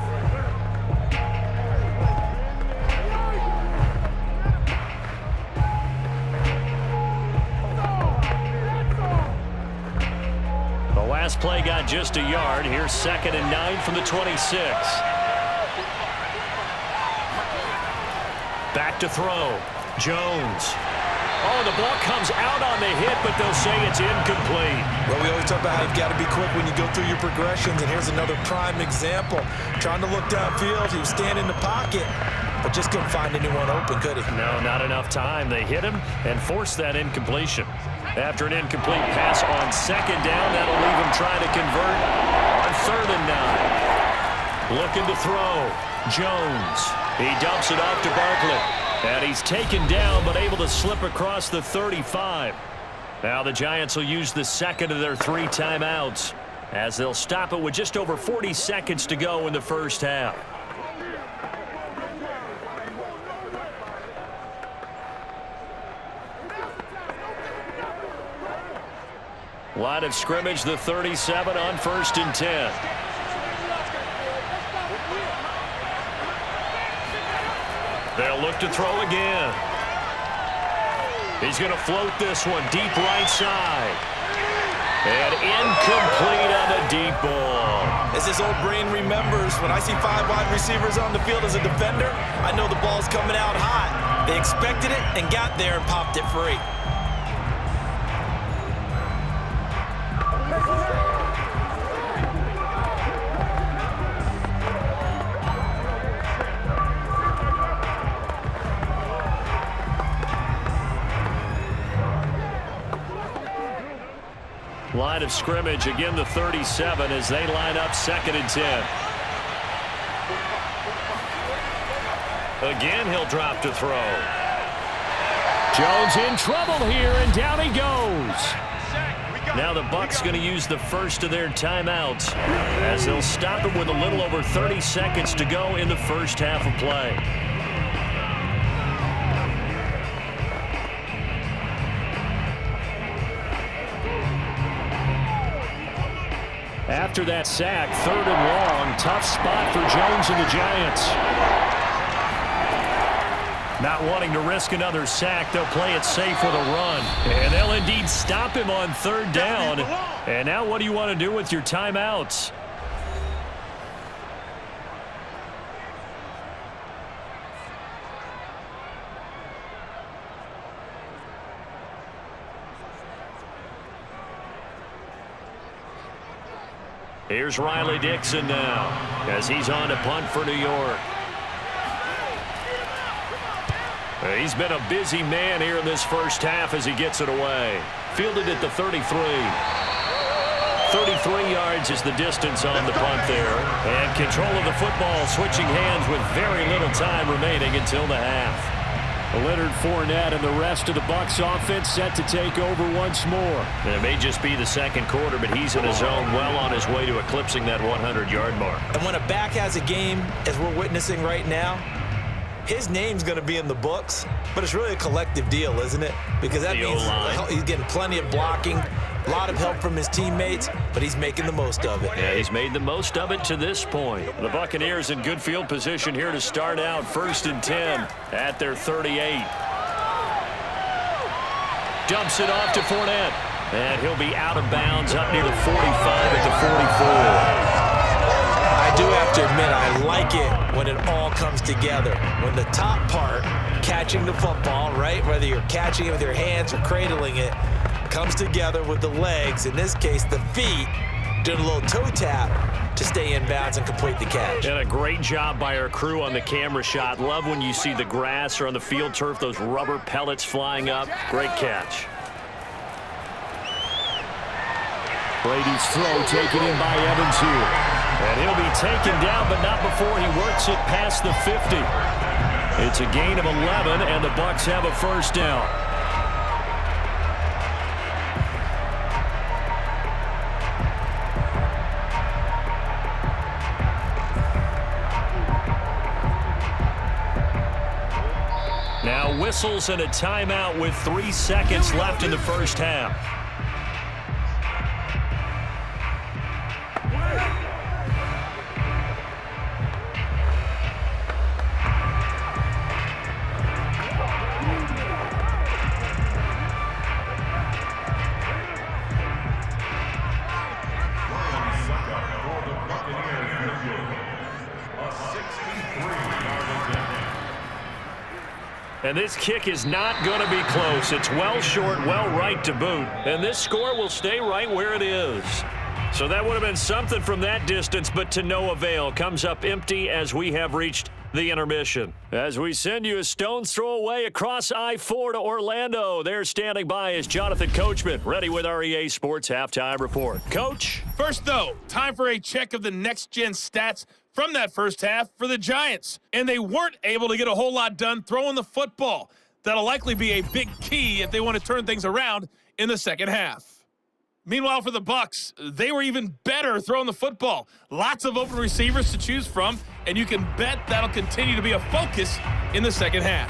The last play got just a yard. Here's 2nd and 9 from the 26. Back to throw. Jones. Oh, the ball comes out on the hit, but they'll say it's incomplete. Well, we always talk about how you've got to be quick when you go through your progressions, and here's another prime example. Trying to look downfield, he was standing in the pocket, but just couldn't find anyone open, could he? No, not enough time. They hit him and forced that incompletion. After an incomplete pass on 2nd down, that'll leave him trying to convert on 3rd and 9. Looking to throw. Jones. He dumps it off to Barkley. And he's taken down, but able to slip across the 35. Now the Giants will use the 2nd of their 3 timeouts as they'll stop it with just over 40 seconds to go in the first half. Line of scrimmage, the 37 on 1st and 10. They'll look to throw again. He's going to float this one deep right side. And incomplete on the deep ball. As his old brain remembers, when I see 5 wide receivers on the field as a defender, I know the ball's coming out hot. They expected it and got there and popped it free. Line of scrimmage, again the 37 as they line up 2nd and 10. Again, he'll drop to throw. Jones in trouble here, and down he goes. Now the Bucs going to use the first of their timeouts as they'll stop it with a little over 30 seconds to go in the first half of play. After that sack, 3rd and long, tough spot for Jones and the Giants. Not wanting to risk another sack, they'll play it safe with a run. And they'll indeed stop him on 3rd down. And now what do you want to do with your timeouts? Here's Riley Dixon now as he's on to punt for New York. He's been a busy man here in this first half as he gets it away. Fielded at the 33. 33 yards is the distance on the punt there. And control of the football switching hands with very little time remaining until the half. Leonard Fournette and the rest of the Bucs offense set to take over once more. And it may just be the 2nd quarter, but he's in his zone, well on his way to eclipsing that 100-yard mark. And when a back has a game, as we're witnessing right now, his name's going to be in the books, but it's really a collective deal, isn't it? Because that means he's getting plenty of blocking, a lot of help from his teammates, but he's making the most of it. Yeah, he's made the most of it to this point. The Buccaneers in good field position here to start out 1st and 10 at their 38. Dumps it off to Fournette, and he'll be out of bounds up near the 45 at the 44. I do have to admit, I like it when it all comes together. When the top part, catching the football, right, whether you're catching it with your hands or cradling it, comes together with the legs, in this case the feet, doing a little toe tap. to stay inbounds and complete the catch. And a great job by our crew on the camera shot. Love when you see the grass or on the field turf, those rubber pellets flying up. Great catch. Brady's throw taken in by Evans here. And he'll be taken down, but not before he works it past the 50. It's a gain of 11, and the Bucs have a first down. Now whistles and a timeout with 3 seconds left in the first half. And this kick is not going to be close. It's well short, well right to boot. And this score will stay right where it is. So that would have been something from that distance, but to no avail. Comes up empty as we have reached the intermission. As we send you a stone's throw away across I-4 to Orlando. There standing by is Jonathan Coachman, ready with our EA Sports Halftime Report. Coach? First, though, time for a check of the next-gen stats from that first half for the Giants. And they weren't able to get a whole lot done throwing the football. That'll likely be a big key if they want to turn things around in the second half. Meanwhile, for the Bucs, they were even better throwing the football. Lots of open receivers to choose from, and you can bet that'll continue to be a focus in the second half.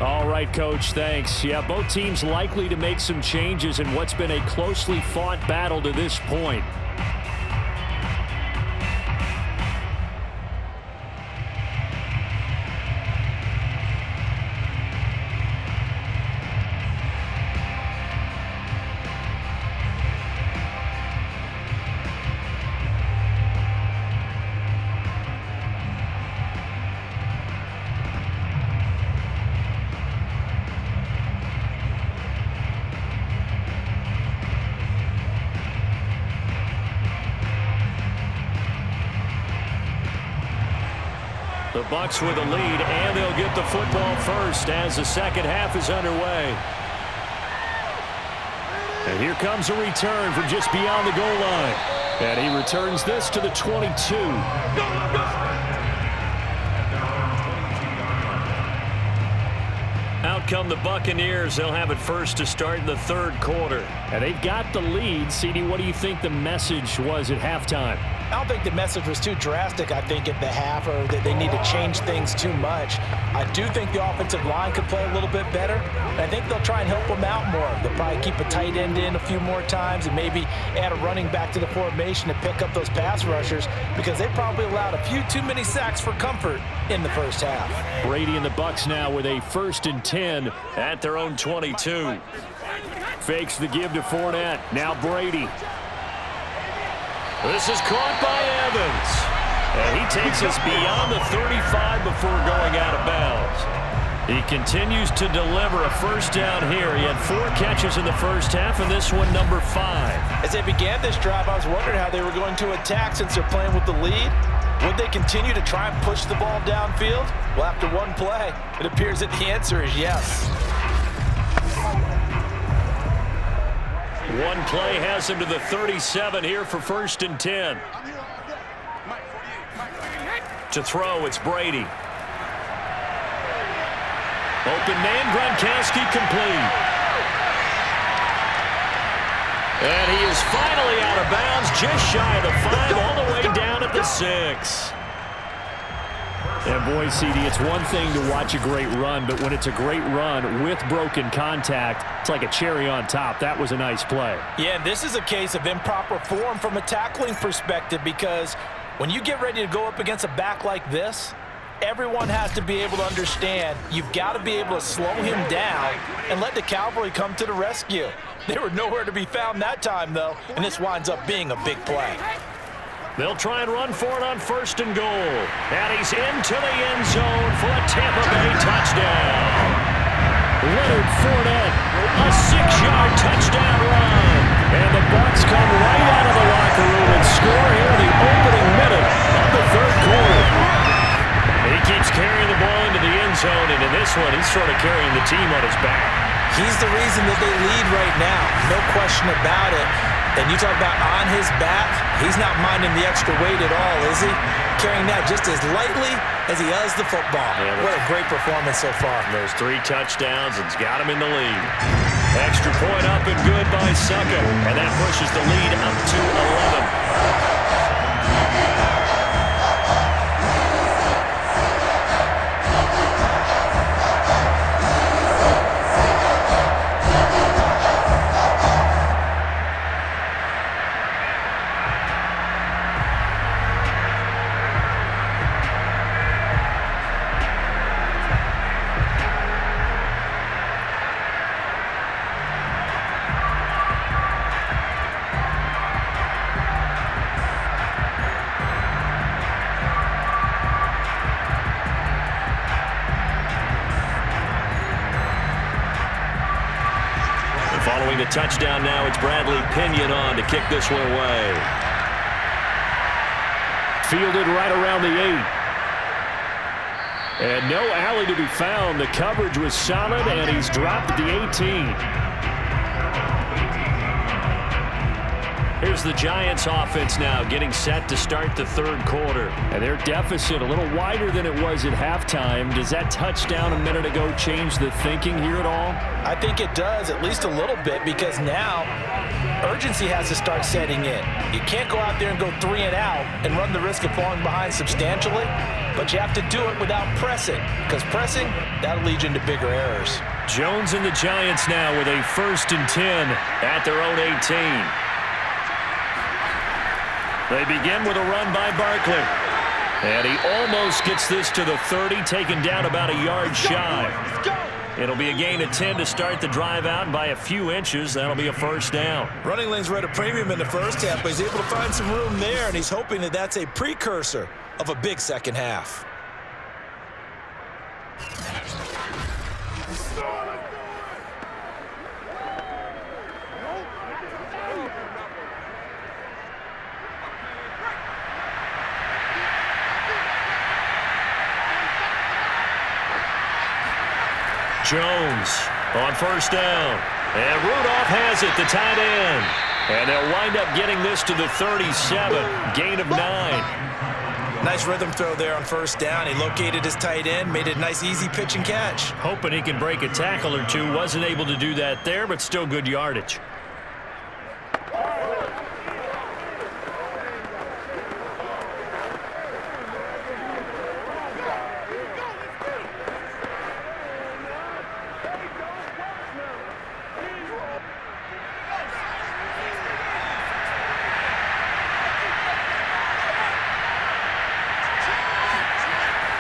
All right, Coach, thanks. Yeah, both teams likely to make some changes in what's been a closely fought battle to this point. The Bucs with a lead, and they'll get the football first as the second half is underway. And here comes a return from just beyond the goal line. And he returns this to the 22. Out come the Buccaneers. They'll have it first to start in the third quarter. And they've got the lead. CD, what do you think the message was at halftime? I don't think the message was too drastic, I think, at the half, or that they need to change things too much. I do think the offensive line could play a little bit better. And I think they'll try and help them out more. They'll probably keep a tight end in a few more times and maybe add a running back to the formation to pick up those pass rushers, because they probably allowed a few too many sacks for comfort in the first half. Brady and the Bucs now with a 1st and 10 at their own 22. Fakes the give to Fournette. Now Brady. This is caught by Evans. And he takes us beyond the 35 before going out of bounds. He continues to deliver a first down here. He had 4 catches in the first half, and this one number 5. As they began this drive, I was wondering how they were going to attack since they're playing with the lead. Would they continue to try and push the ball downfield? Well, after one play, it appears that the answer is yes. One play has him to the 37 here for 1st and 10. To throw, it's Brady. Open man, Gronkowski complete. And he is finally out of bounds, just shy of the 5, all the way down at the 6. And boy, CD, it's one thing to watch a great run, but when it's a great run with broken contact, it's like a cherry on top. That was a nice play. Yeah, and this is a case of improper form from a tackling perspective, because when you get ready to go up against a back like this, everyone has to be able to understand you've got to be able to slow him down and let the cavalry come to the rescue. They were nowhere to be found that time, though, and this winds up being a big play. They'll try and run for it on 1st and goal. And he's into the end zone for a Tampa Bay touchdown. Leonard Fournette, a 6-yard touchdown run. And the Bucs come right out of the locker room and score here in the opening this one, he's sort of carrying the team on his back. He's the reason that they lead right now. No question about it. And you talk about on his back, he's not minding the extra weight at all, is he? Carrying that just as lightly as he does the football. Yeah, what a great performance so far. Those 3 touchdowns, it's got him in the lead. Extra point up and good by Succa. And that pushes the lead up to 11. Following the touchdown now, it's Bradley Pinion on to kick this one away. Fielded right around the 8. And no alley to be found. The coverage was solid, and he's dropped at the 18. Here's the Giants offense now getting set to start the third quarter. And their deficit a little wider than it was at halftime. Does that touchdown a minute ago change the thinking here at all? I think it does, at least a little bit, because now urgency has to start setting in. You can't go out there and go 3 and out and run the risk of falling behind substantially, but you have to do it without pressing, because pressing, that'll lead you into bigger errors. Jones and the Giants now with a 1st and 10 at their own 18. They begin with a run by Barkley. And he almost gets this to the 30, taken down about a yard shy. It'll be a gain of 10 to start the drive out by a few inches. That'll be a first down. Running lanes were at a premium in the first half, but he's able to find some room there, and he's hoping that that's a precursor of a big second half. Jones on 1st down. And Rudolph has it, the tight end. And they'll wind up getting this to the 37. Gain of 9. Nice rhythm throw there on 1st down. He located his tight end, made it a nice, easy pitch and catch. Hoping he can break a tackle or two. Wasn't able to do that there, but still good yardage.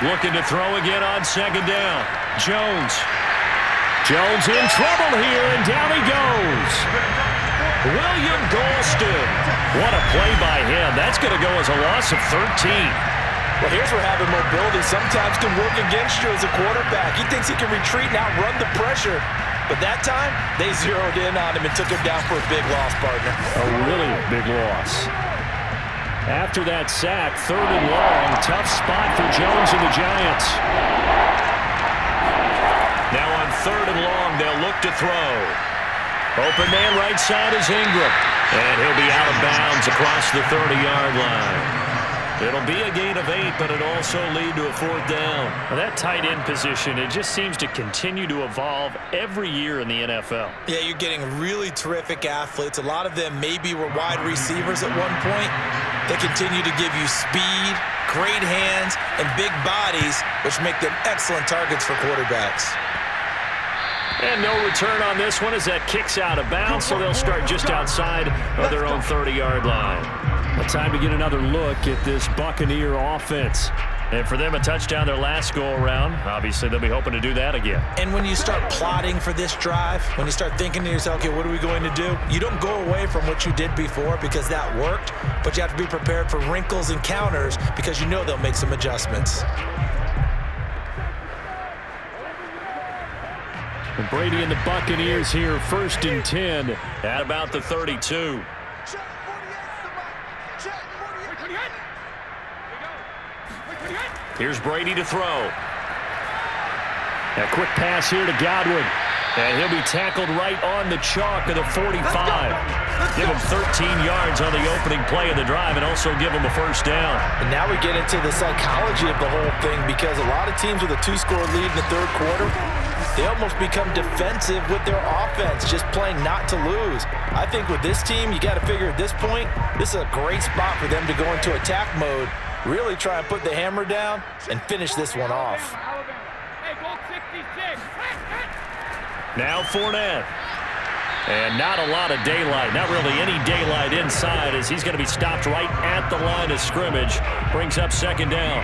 Looking to throw again on 2nd down. Jones in trouble here, and down he goes. William Golston. What a play by him. That's going to go as a loss of 13. Well, here's where having mobility sometimes can work against you as a quarterback. He thinks he can retreat and outrun the pressure. But that time, they zeroed in on him and took him down for a big loss, partner. A really big loss. After that sack, 3rd and long, tough spot for Jones and the Giants. Now on 3rd and long, they'll look to throw. Open man right side is Ingram. And he'll be out of bounds across the 30-yard line. It'll be a gain of 8, but it'll also lead to a 4th down. Well, that tight end position, it just seems to continue to evolve every year in the NFL. Yeah, you're getting really terrific athletes. A lot of them maybe were wide receivers at one point. They continue to give you speed, great hands, and big bodies, which make them excellent targets for quarterbacks. And no return on this one as that kicks out of bounds, so they'll start just outside of their own 30-yard line. Well, time to get another look at this Buccaneer offense. And for them, a touchdown their last go-around. Obviously, they'll be hoping to do that again. And when you start plotting for this drive, when you start thinking to yourself, okay, what are we going to do? You don't go away from what you did before because that worked, but you have to be prepared for wrinkles and counters because you know they'll make some adjustments. And Brady and the Buccaneers here, 1st and 10 at about the 32. Here's Brady to throw. A quick pass here to Godwin. And he'll be tackled right on the chalk of the 45. Give him 13 yards on the opening play of the drive and also give him a first down. And now we get into the psychology of the whole thing, because a lot of teams with a 2-score lead in the third quarter, they almost become defensive with their offense, just playing not to lose. I think with this team, you got to figure at this point, this is a great spot for them to go into attack mode, really try and put the hammer down and finish this one off. Hey, goal 66. Now Fournette. And not a lot of daylight. Not really any daylight inside, as he's going to be stopped right at the line of scrimmage. Brings up second down.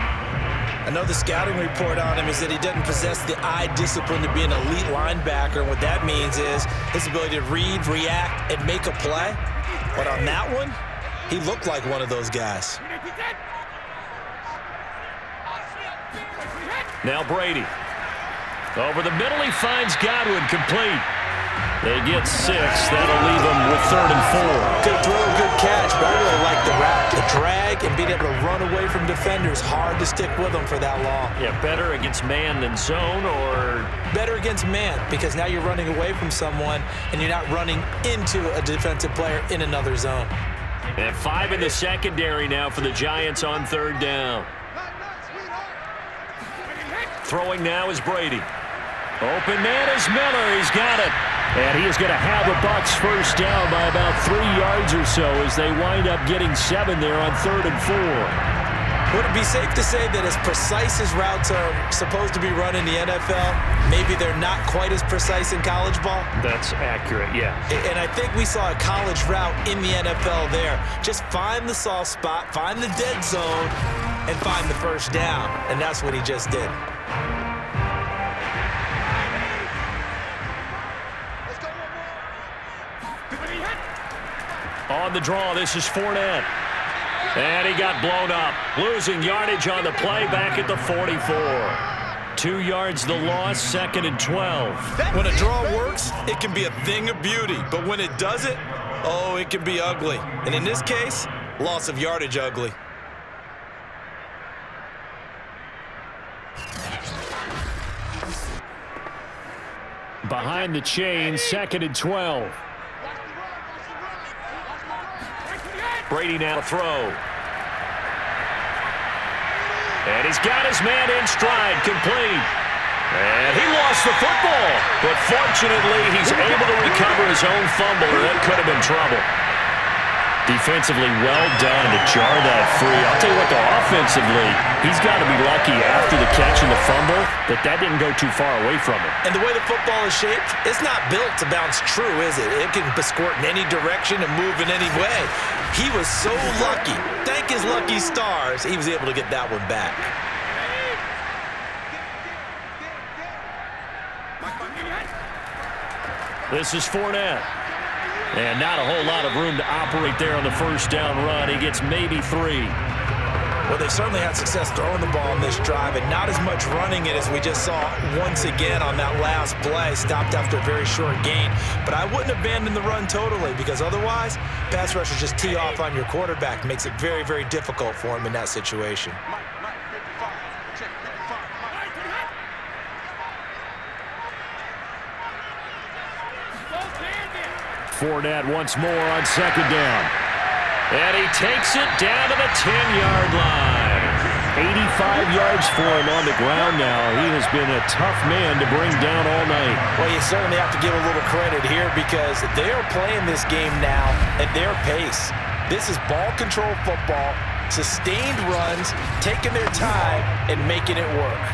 I know the scouting report on him is that he doesn't possess the eye discipline to be an elite linebacker. And what that means is his ability to read, react, and make a play. But on that one, he looked like one of those guys. Now Brady. Over the middle, he finds Godwin complete. They get 6. That'll leave them with 3rd and 4. Good throw, good catch, but I really like the route. The drag and being able to run away from defenders, hard to stick with them for that long. Yeah, better against man than zone, or? Better against man, because now you're running away from someone and you're not running into a defensive player in another zone. And 5 in the secondary now for the Giants on 3rd down. Throwing now is Brady. Open man is Miller. He's got it. And he is going to have the Bucs first down by about 3 yards or so as they wind up getting 7 there on 3rd and 4. Would it be safe to say that as precise as routes are supposed to be run in the NFL, maybe they're not quite as precise in college ball? That's accurate, yeah. And I think we saw a college route in the NFL there. Just find the soft spot, find the dead zone, and find the first down. And that's what he just did. On the draw, this is Fournette. And he got blown up. Losing yardage on the play back at the 44. 2 yards the loss, 2nd and 12. When a draw works, it can be a thing of beauty. But when it doesn't, oh, it can be ugly. And in this case, loss of yardage ugly. Behind the chain, 2nd and 12. Brady now to throw. And he's got his man in stride, complete. And he lost the football. But fortunately, he's able to recover his own fumble, or that could have been trouble. Defensively well done to jar that free. I'll tell you what, though, offensively, he's got to be lucky after the catch and the fumble that didn't go too far away from him. And the way the football is shaped, it's not built to bounce true, is it? It can squirt in any direction and move in any way. He was so lucky. Thank his lucky stars, he was able to get that one back. This is Fournette. And not a whole lot of room to operate there on the first down run. He gets maybe 3. Well, they certainly had success throwing the ball in this drive, and not as much running it as we just saw once again on that last play. Stopped after a very short gain. But I wouldn't abandon the run totally, because otherwise, pass rushers just tee off on your quarterback. Makes it very, very difficult for him in that situation. Fournette once more on 2nd down. And he takes it down to the 10-yard line. 85 yards for him on the ground now. He has been a tough man to bring down all night. Well, you certainly have to give a little credit here, because they are playing this game now at their pace. This is ball control football, sustained runs, taking their time, and making it work.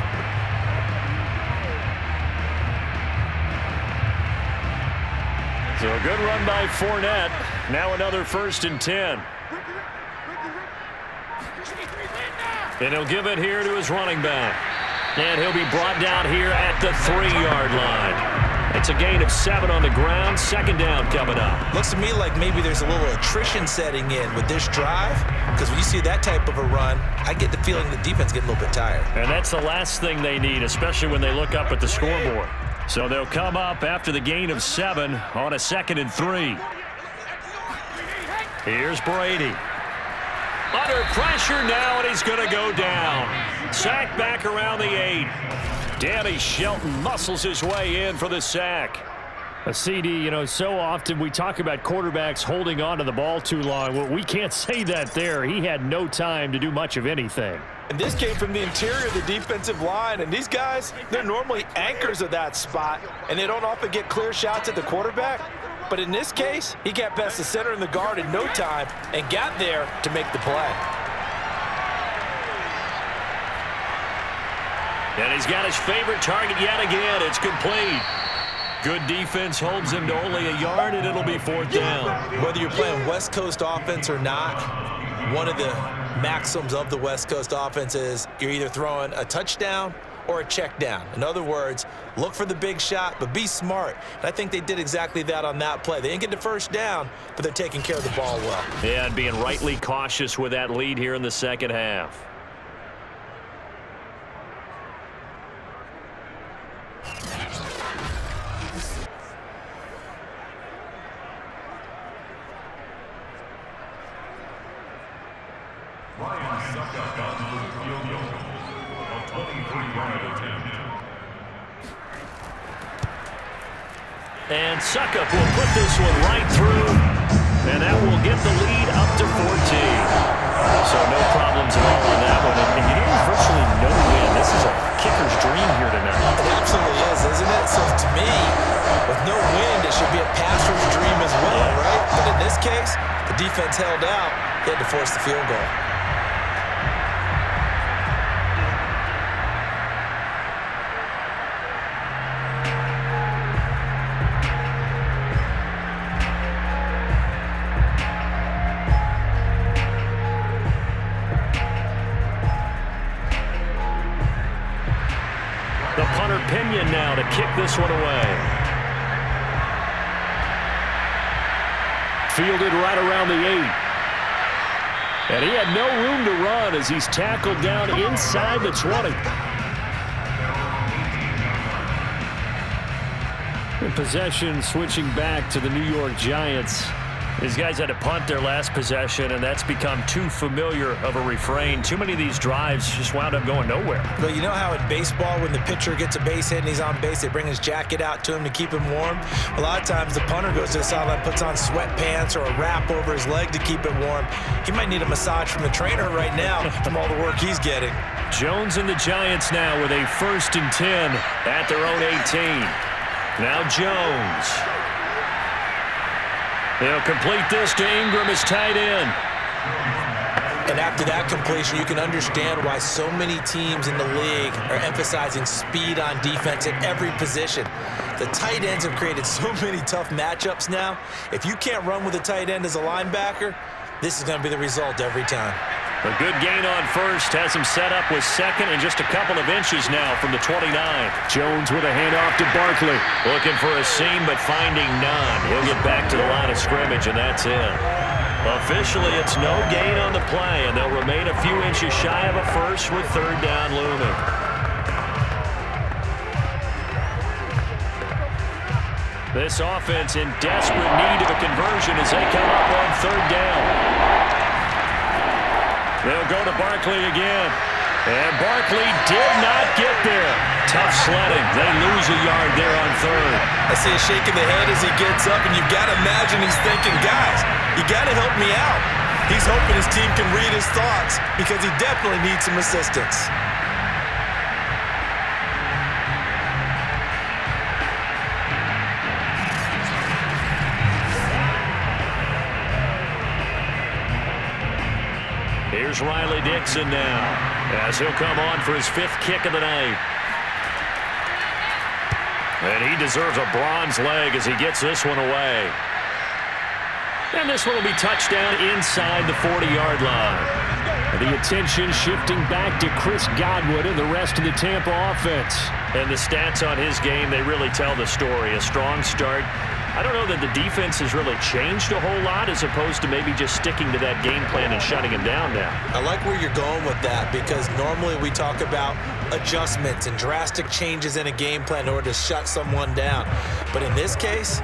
So a good run by Fournette. Now another 1st and 10. And he'll give it here to his running back. And he'll be brought down here at the 3-yard line. It's a gain of 7 on the ground. 2nd down coming up. Looks to me like maybe there's a little attrition setting in with this drive, because when you see that type of a run, I get the feeling the defense getting a little bit tired. And that's the last thing they need, especially when they look up at the scoreboard. So they'll come up after the gain of 7 on a 2nd and 3. Here's Brady. Under pressure now, and he's going to go down. Sack back around the 8. Danny Shelton muscles his way in for the sack. A CD, you know, so often we talk about quarterbacks holding on to the ball too long. Well, we can't say that there. He had no time to do much of anything. And this came from the interior of the defensive line. And these guys, they're normally anchors of that spot, and they don't often get clear shots at the quarterback. But in this case, he got past the center and the guard in no time and got there to make the play. And he's got his favorite target yet again. It's complete. Good defense holds him to only a yard, and it'll be 4th down. Whether you're playing West Coast offense or not, one of the maxims of the West Coast offense is you're either throwing a touchdown or a check down. In other words, look for the big shot, but be smart. And I think they did exactly that on that play. They didn't get the first down, but they're taking care of the ball well. Yeah, and being rightly cautious with that lead here in the second half. And Suckup will put this one right through, and that will get the lead up to 14. So no problems at all on that one. And you know, virtually no win. This is a kicker's dream here tonight. It absolutely is, isn't it? So to me, with no wind, it should be a passer's dream as well, right? But in this case, the defense held out. They had to force the field goal. The punter Pinion now to kick this one away. Fielded right around the 8. And he had no room to run as he's tackled down inside the 20. In possession switching back to the New York Giants. These guys had to punt their last possession, and that's become too familiar of a refrain. Too many of these drives just wound up going nowhere. Well, you know how in baseball, when the pitcher gets a base hit and he's on base, they bring his jacket out to him to keep him warm? A lot of times the punter goes to the sideline, puts on sweatpants or a wrap over his leg to keep it warm. He might need a massage from the trainer right now from all the work he's getting. Jones and the Giants now with a 1st and 10 at their own 18. Now Jones. They'll complete this to Ingram as tight end. And after that completion, you can understand why so many teams in the league are emphasizing speed on defense at every position. The tight ends have created so many tough matchups now. If you can't run with a tight end as a linebacker, this is going to be the result every time. A good gain on 1st has him set up with 2nd and just a couple of inches now from the 29. Jones with a handoff to Barkley. Looking for a seam, but finding none. He'll get back to the line of scrimmage, and that's it. Officially, it's no gain on the play, and they'll remain a few inches shy of a 1st with 3rd down looming. This offense in desperate need of a conversion as they come up on 3rd down. They'll go to Barkley again. And Barkley did not get there. Tough sledding. They lose a yard there on 3rd. I see a shake of the head as he gets up, and you've got to imagine he's thinking, guys, you got to help me out. He's hoping his team can read his thoughts because he definitely needs some assistance. Here's Riley Dixon now as he'll come on for his 5th kick of the night. And he deserves a bronze leg as he gets this one away. And this one will be touchdown inside the 40-yard line. The attention shifting back to Chris Godwin and the rest of the Tampa offense. And the stats on his game, they really tell the story. A strong start. I don't know that the defense has really changed a whole lot as opposed to maybe just sticking to that game plan and shutting him down now. I like where you're going with that because normally we talk about adjustments and drastic changes in a game plan in order to shut someone down. But in this case,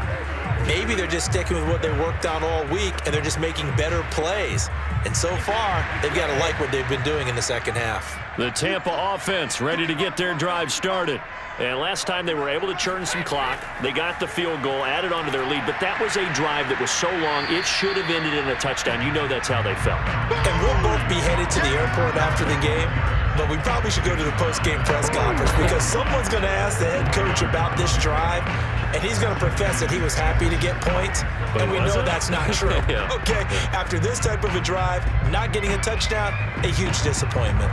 Maybe they're just sticking with what they worked on all week, and they're just making better plays. And so far, they've got to like what they've been doing in the second half. The Tampa offense ready to get their drive started. And last time they were able to churn some clock. They got the field goal, added on to their lead. But that was a drive that was so long, it should have ended in a touchdown. You know that's how they felt. And we'll both be headed to the airport after the game. But we probably should go to the post-game press conference because someone's going to ask the head coach about this drive, and he's going to profess that he was happy to get points, and we know that's not true. Yeah. Okay, after this type of a drive, not getting a touchdown, a huge disappointment.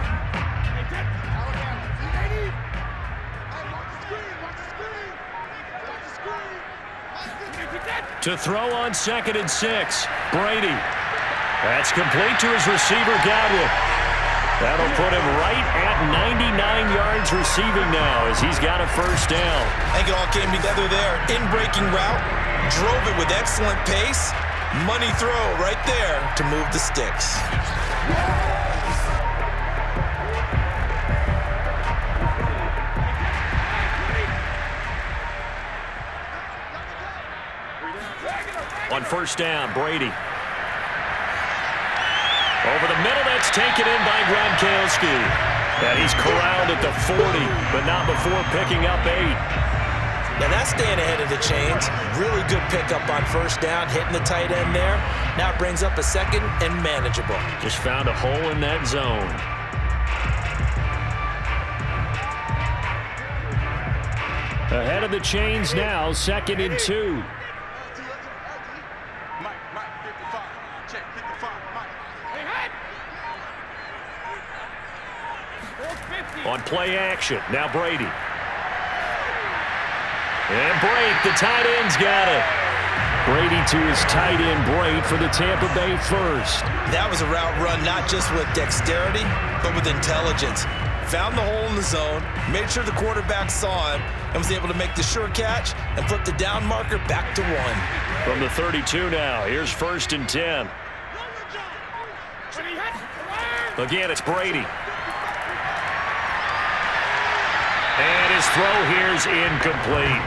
To throw on 2nd and 6, Brady. That's complete to his receiver, Godwin. That'll put him right at 99 yards receiving now as he's got a first down. I think it all came together there. In-breaking route, drove it with excellent pace. Money throw right there to move the sticks. On first down, Brady. Over the middle, that's taken in by Gronkowski. And he's corralled at the 40, but not before picking up 8. Now that's staying ahead of the chains. Really good pickup on first down, hitting the tight end there. Now it brings up a second and manageable. Just found a hole in that zone. Ahead of the chains now, 2nd and 2. On play action, now Brady. And Brate, the tight end's got it. Brady to his tight end, Brate, for the Tampa Bay first. That was a route run not just with dexterity, but with intelligence. Found the hole in the zone, made sure the quarterback saw him, and was able to make the sure catch and flip the down marker back to 1. From the 32 now, here's 1st and 10. Again, it's Brady. And his throw here's incomplete.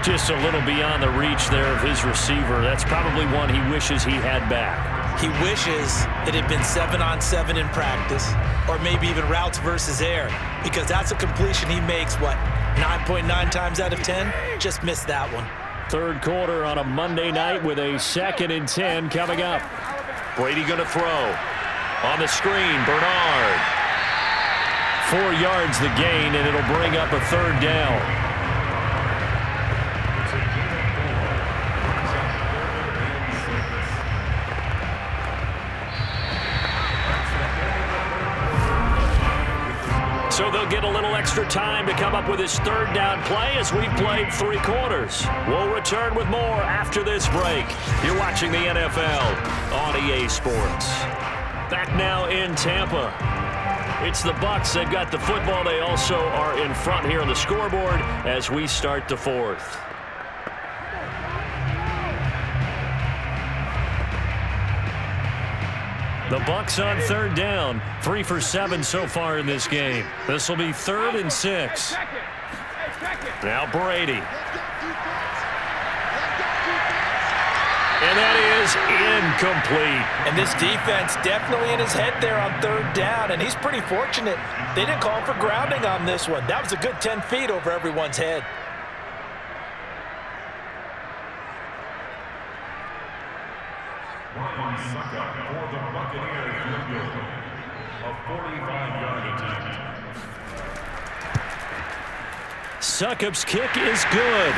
Just a little beyond the reach there of his receiver. That's probably one he wishes he had back. He wishes it had been 7-on-7 in practice, or maybe even routes versus air, because that's a completion he makes, 9.9 times out of 10? Just missed that one. Third quarter on a Monday night with a 2nd and 10 coming up. Brady going to throw. On the screen, Bernard. 4 yards the gain, and it'll bring up a 3rd down. So they'll get a little extra time to come up with his 3rd down play as we've played 3 quarters. We'll return with more after this break. You're watching the NFL on EA Sports. Back now in Tampa. It's the Bucs. They've got the football. They also are in front here on the scoreboard as we start the 4th. The Bucs on 3rd down. 3 for 7 so far in this game. This will be 3rd and 6. Now Brady. And that is incomplete. And this defense definitely in his head there on 3rd down, and he's pretty fortunate. They didn't call for grounding on this one. That was a good 10 feet over everyone's head. For the Buccaneers field goal, a 45-yard attempt. Succop's kick is good.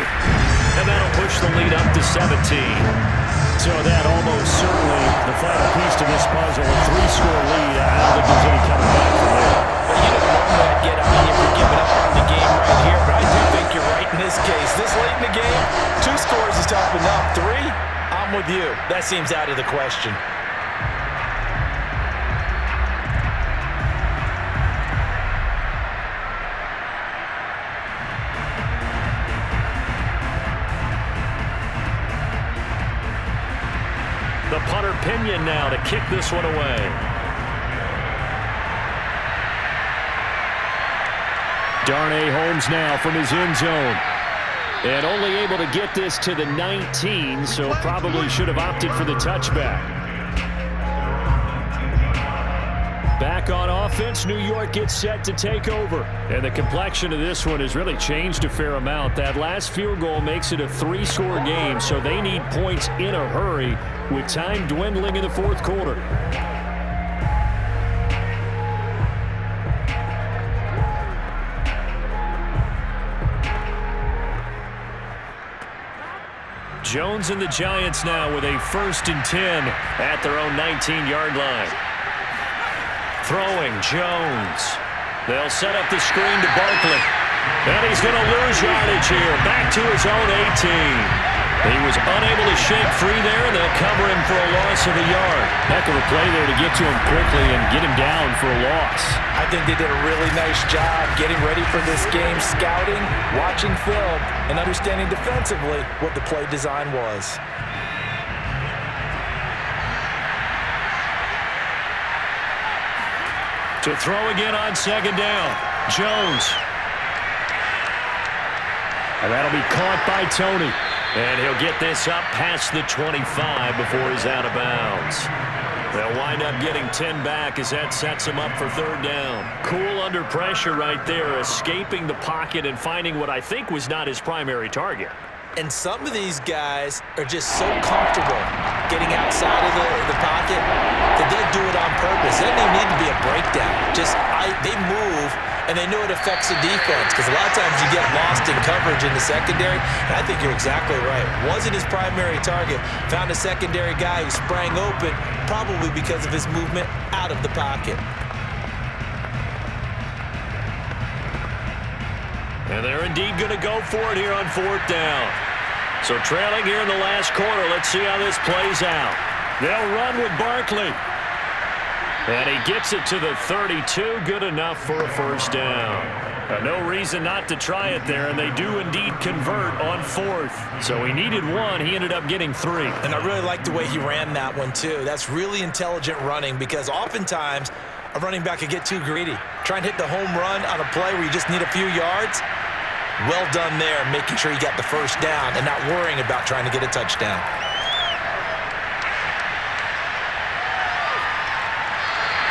And that'll push the lead up to 17. So that almost certainly the final piece to this puzzle, a 3-score lead. I don't think there's any coming back from there. Well, you know, normally I'd get on you for giving up on the game right here, but I do think you're right in this case. This late in the game, 2 scores is tough enough. 3, I'm with you. That seems out of the question. The punter Pinion now to kick this one away. Darnay Holmes now from his end zone. And only able to get this to the 19, so probably should have opted for the touchback. Back on offense, New York gets set to take over. And the complexion of this one has really changed a fair amount. That last field goal makes it a 3-score game, so they need points in a hurry with time dwindling in the fourth quarter. Jones and the Giants now with a 1st and 10 at their own 19-yard line. Throwing, Jones. They'll set up the screen to Barkley. And he's going to lose yardage here. Back to his own 18. He was unable to shake free there, and they'll cover him for a loss of a yard. Heck of a play there to get to him quickly and get him down for a loss. I think they did a really nice job getting ready for this game, scouting, watching film, and understanding defensively what the play design was. To throw again on 2nd down. Jones. And that'll be caught by Tony. And he'll get this up past the 25 before he's out of bounds. They'll wind up getting 10 back as that sets him up for 3rd down. Cool under pressure right there, escaping the pocket and finding what I think was not his primary target. And some of these guys are just so comfortable getting outside of the pocket that they'll do it on purpose. There doesn't even need to be a breakdown. They move, and they know it affects the defense because a lot of times you get lost in coverage in the secondary. And I think you're exactly right. Wasn't his primary target. Found a secondary guy who sprang open, probably because of his movement out of the pocket. And they're indeed going to go for it here on 4th down. So trailing here in the last quarter, let's see how this plays out. They'll run with Barkley. And he gets it to the 32, good enough for a 1st down. No reason not to try it there, and they do indeed convert on 4th. So he needed 1, he ended up getting 3. And I really like the way he ran that one, too. That's really intelligent running because oftentimes a running back could get too greedy. Try and hit the home run on a play where you just need a few yards. Well done there, making sure you got the 1st down and not worrying about trying to get a touchdown.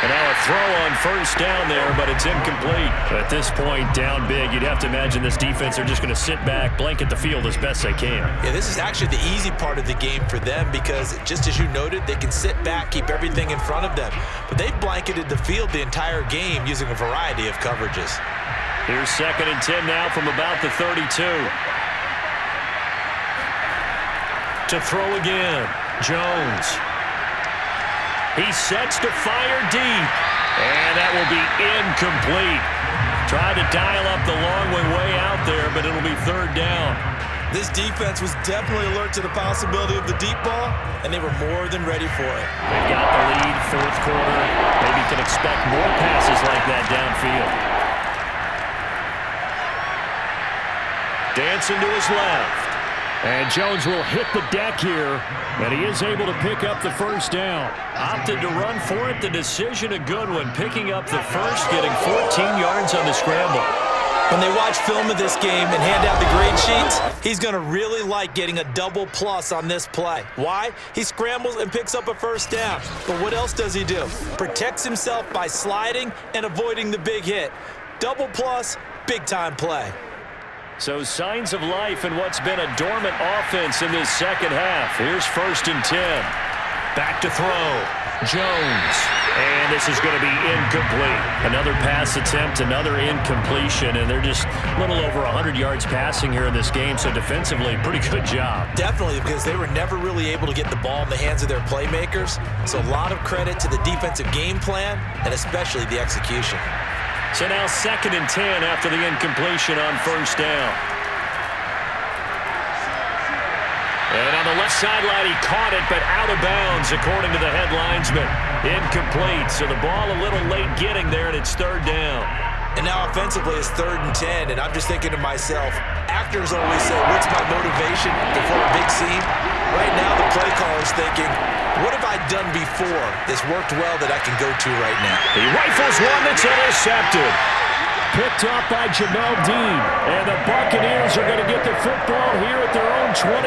And now a throw on 1st down there, but it's incomplete. At this point, down big, you'd have to imagine this defense are just going to sit back, blanket the field as best they can. Yeah, this is actually the easy part of the game for them because, just as you noted, they can sit back, keep everything in front of them. But they've blanketed the field the entire game using a variety of coverages. Here's 2nd and 10 now from about the 32. To throw again, Jones. He sets to fire deep, and that will be incomplete. Tried to dial up the long way out there, but it'll be 3rd down. This defense was definitely alert to the possibility of the deep ball, and they were more than ready for it. They've got the lead, 4th quarter. Maybe can expect more passes like that downfield. Dancing to his left. And Jones will hit the deck here, and he is able to pick up the 1st down. Opted to run for it. The decision a good one, picking up the 1st, getting 14 yards on the scramble. When they watch film of this game and hand out the grade sheets, he's going to really like getting a double plus on this play. Why? He scrambles and picks up a 1st down. But what else does he do? Protects himself by sliding and avoiding the big hit. Double plus, big-time play. So signs of life in what's been a dormant offense in this 2nd half. Here's 1st and 10. Back to throw. Jones. And this is going to be incomplete. Another pass attempt, another incompletion, and they're just a little over 100 yards passing here in this game, so defensively, pretty good job. Definitely, because they were never really able to get the ball in the hands of their playmakers, so a lot of credit to the defensive game plan and especially the execution. So now 2nd and 10 after the incompletion on 1st down. And on the left sideline, he caught it, but out of bounds, according to the head linesman. Incomplete, so the ball a little late getting there, and it's 3rd down. And now offensively, it's 3rd and 10, and I'm just thinking to myself, actors always say, what's my motivation before a big scene? Right now, the play caller's thinking, what have I done before that's worked well that I can go to right now? He rifles one that's intercepted. Picked off by Jamel Dean. And the Buccaneers are going to get the football here at their own 23.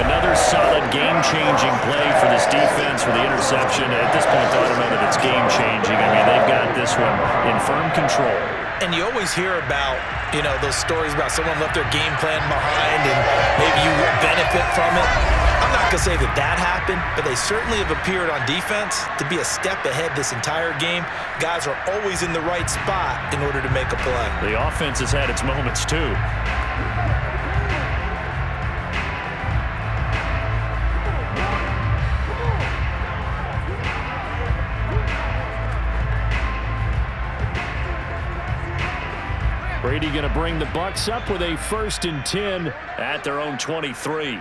Another solid game-changing play for this defense with the interception. At this point, I don't know that it's game-changing. I mean, they've got this one in firm control. And you always hear about, those stories about someone left their game plan behind and maybe you will benefit from it. I'm not going to say that happened, but they certainly have appeared on defense to be a step ahead this entire game. Guys are always in the right spot in order to make a play. The offense has had its moments, too. Brady going to bring the Bucs up with a 1st and 10 at their own 23.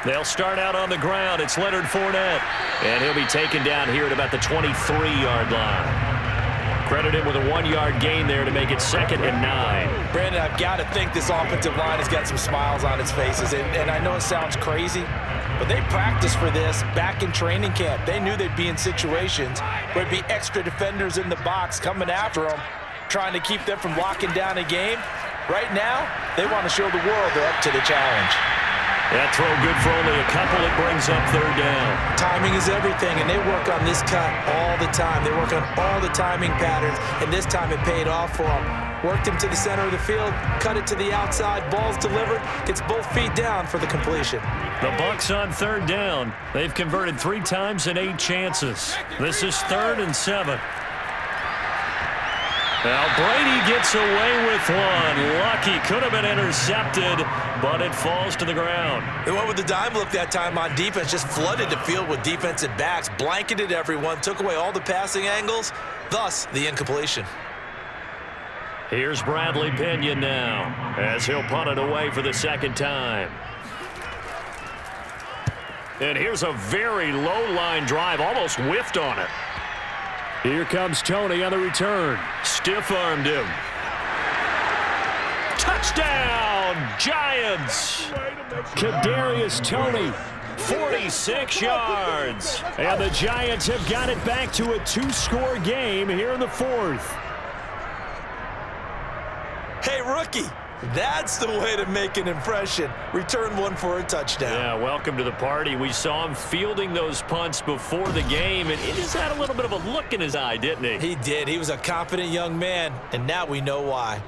They'll start out on the ground. It's Leonard Fournette. And he'll be taken down here at about the 23-yard line. Credit him with a 1-yard gain there to make it 2nd and 9. Brandon, I've got to think this offensive line has got some smiles on its faces. And I know it sounds crazy, but they practiced for this back in training camp. They knew they'd be in situations where there'd be extra defenders in the box coming after them, trying to keep them from locking down a game. Right now, they want to show the world they're up to the challenge. That throw good for only a couple. It brings up 3rd down. Timing is everything, and they work on this cut all the time. They work on all the timing patterns, and this time it paid off for them. Worked him to the center of the field, cut it to the outside, ball's delivered, gets both feet down for the completion. The Bucs on 3rd down. They've converted 3 times in 8 chances. This is 3rd and 7. Now Brady gets away with one. Lucky, could have been intercepted, but it falls to the ground. They went with the dime look that time on defense, just flooded the field with defensive backs, blanketed everyone, took away all the passing angles, thus the incompletion. Here's Bradley Pinion now, as he'll punt it away for the 2nd time. And here's a very low-line drive, almost whiffed on it. Here comes Tony on the return. Stiff-armed him. Touchdown, Giants! Kadarius Toney, 46 yards. And the Giants have got it back to a 2-score game here in the 4th. Hey, rookie, that's the way to make an impression. Return one for a touchdown. Yeah, welcome to the party. We saw him fielding those punts before the game, and he just had a little bit of a look in his eye, didn't he? He did. He was a confident young man, and now we know why.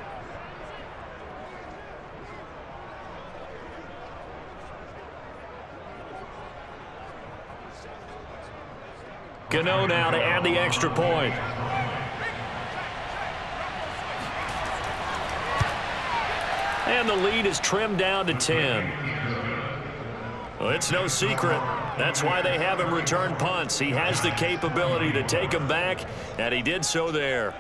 Gano now to add the extra point. And the lead is trimmed down to 10. Well, it's no secret. That's why they have him return punts. He has the capability to take them back, and he did so there.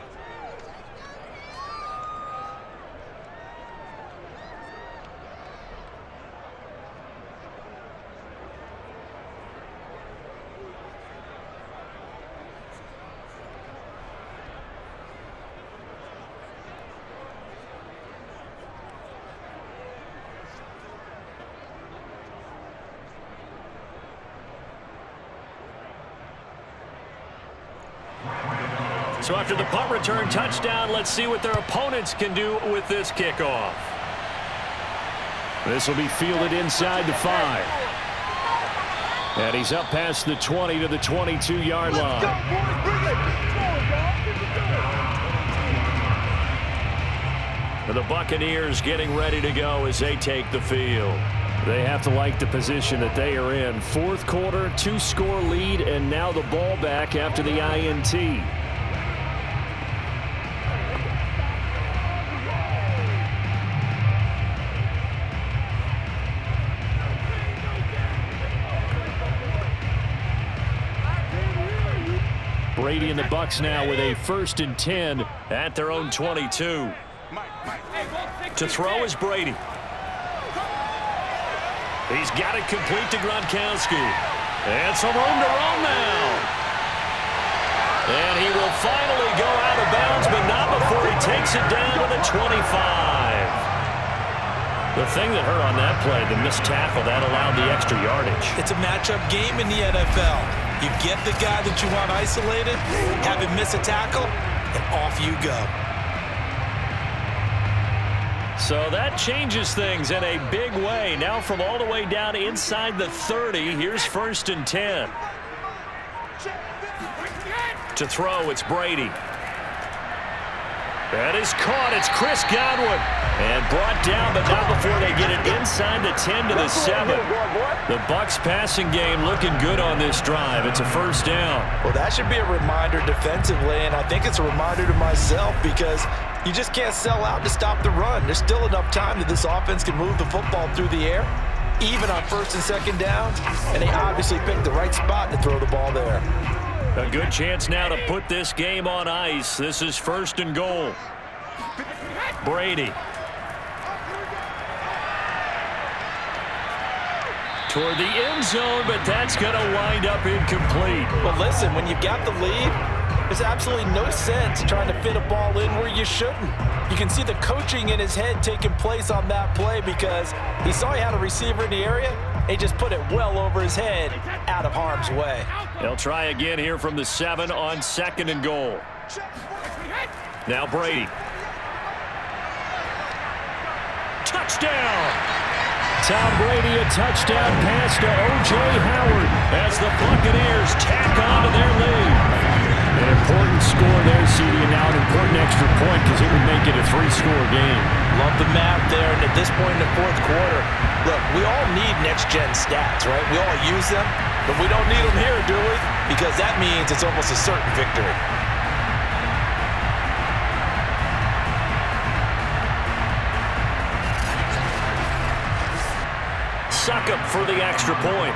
So after the punt return touchdown, let's see what their opponents can do with this kickoff. This will be fielded inside the 5. And he's up past the 20 to the 22-yard line. The Buccaneers getting ready to go as they take the field. They have to like the position that they are in. 4th quarter, 2-score lead, and now the ball back after the INT. Brady and the Bucs now with a 1st and 10 at their own 22. To throw is Brady. He's got it complete to Gronkowski. And some room to run now. And he will finally go out of bounds, but not before he takes it down to the 25. The thing that hurt on that play, the missed tackle, that allowed the extra yardage. It's a matchup game in the NFL. You get the guy that you want isolated, have him miss a tackle, and off you go. So that changes things in a big way. Now from all the way down inside the 30, here's 1st and 10. To throw, it's Brady. That is caught. It's Chris Godwin. And brought down, but not before they get it inside the 10 to the 7. The Bucs passing game looking good on this drive. It's a 1st down. Well, that should be a reminder defensively, and I think it's a reminder to myself because you just can't sell out to stop the run. There's still enough time that this offense can move the football through the air, even on 1st and 2nd down, and they obviously picked the right spot to throw the ball there. A good chance now to put this game on ice. This is 1st and goal. Brady. Toward the end zone, but that's going to wind up incomplete. Well, listen, when you've got the lead, there's absolutely no sense trying to fit a ball in where you shouldn't. You can see the coaching in his head taking place on that play because he saw he had a receiver in the area. He just put it well over his head, out of harm's way. They'll try again here from the 7 on 2nd and goal. Now Brady. Touchdown! Tom Brady, a touchdown pass to O.J. Howard as the Buccaneers tack on to their lead. An important score there, CD, and now an important extra point because it would make it a 3-score game. Love the math there, and at this point in the 4th quarter, look, we all need next-gen stats, right? We all use them, but we don't need them here, do we? Because that means it's almost a certain victory. Succop for the extra point.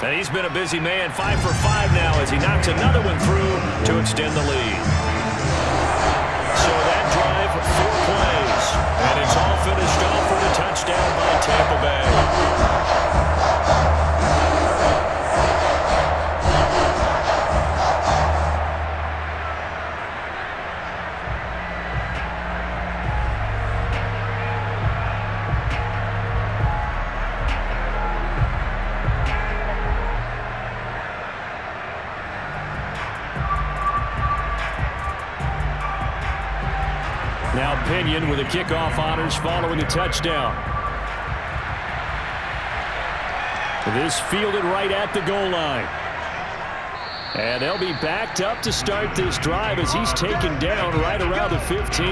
And he's been a busy man, 5 for 5 now as he knocks another one through to extend the lead. So that drive, 4 plays, and it's all finished off with a touchdown by Tampa Bay. Now Pinion with the kickoff honors following the touchdown. This fielded right at the goal line. And they'll be backed up to start this drive as he's taken down right around the 15.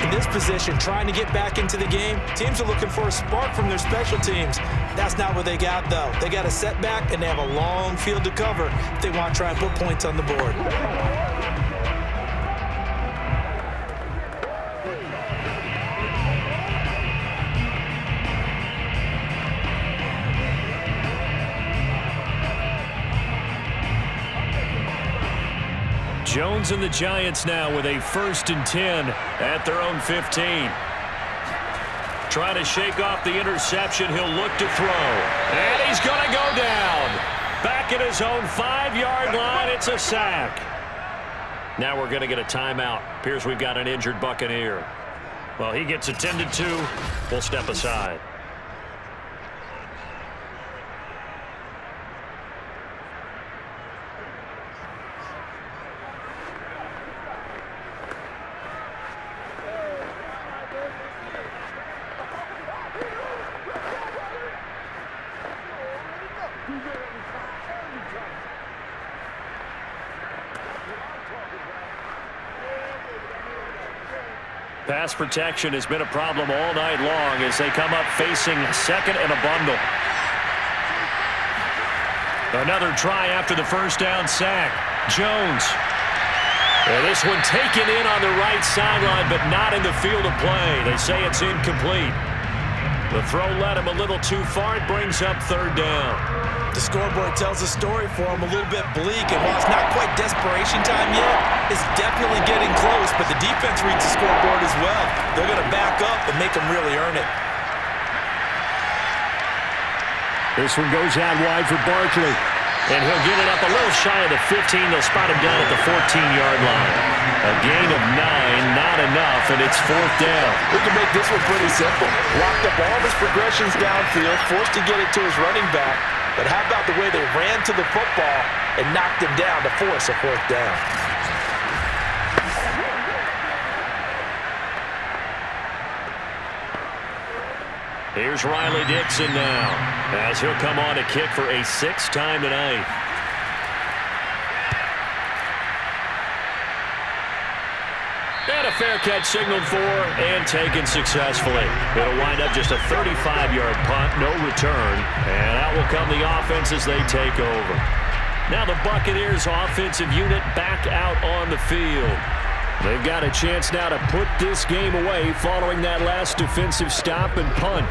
In this position, trying to get back into the game, teams are looking for a spark from their special teams. That's not what they got, though. They got a setback, and they have a long field to cover if they want to try and put points on the board. Jones and the Giants now with a 1st and 10 at their own 15. Trying to shake off the interception. He'll look to throw. And he's going to go down. Back at his own 5-yard line. It's a sack. Now we're going to get a timeout. Appears we've got an injured Buccaneer. Well, he gets attended to. We'll step aside. Pass protection has been a problem all night long as they come up facing 2nd and a bundle. Another try after the 1st down sack. Jones. And this one taken in on the right sideline, but not in the field of play. They say it's incomplete. The throw led him a little too far. It brings up 3rd down. The scoreboard tells a story for him, a little bit bleak, and while it's not quite desperation time yet, it's definitely getting close, but the defense reads the scoreboard as well. They're going to back up and make them really earn it. This one goes out wide for Barkley. And he'll get it up a little shy of the 15. They'll spot him down at the 14-yard line. A gain of 9, not enough, and it's 4th down. We can make this one pretty simple. Blocked up all of his progressions downfield, forced to get it to his running back. But how about the way they ran to the football and knocked him down to force a 4th down? Here's Riley Dixon now, as he'll come on to kick for a 6th time tonight. And a fair catch signaled for and taken successfully. It'll wind up just a 35-yard punt, no return. And out will come the offense as they take over. Now the Buccaneers offensive unit back out on the field. They've got a chance now to put this game away following that last defensive stop and punt.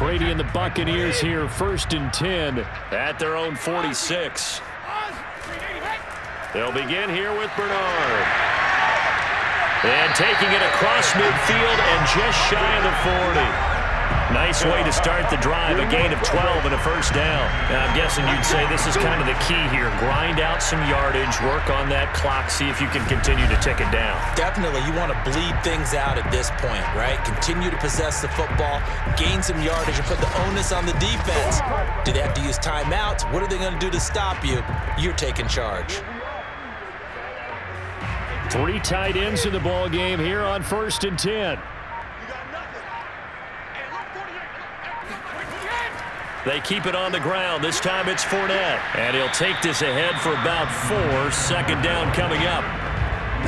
Brady and the Buccaneers here, 1st and 10 at their own 46. They'll begin here with Bernard. And taking it across midfield and just shy of the 40. Nice way to start the drive, a gain of 12 and a 1st down. Now, I'm guessing you'd say this is kind of the key here. Grind out some yardage, work on that clock, see if you can continue to tick it down. Definitely, you want to bleed things out at this point, right? Continue to possess the football, gain some yardage, and put the onus on the defense. Do they have to use timeouts? What are they going to do to stop you? You're taking charge. 3 tight ends in the ball game here on 1st and 10. They keep it on the ground. This time it's Fournette. And he'll take this ahead for about 4. 2nd down coming up.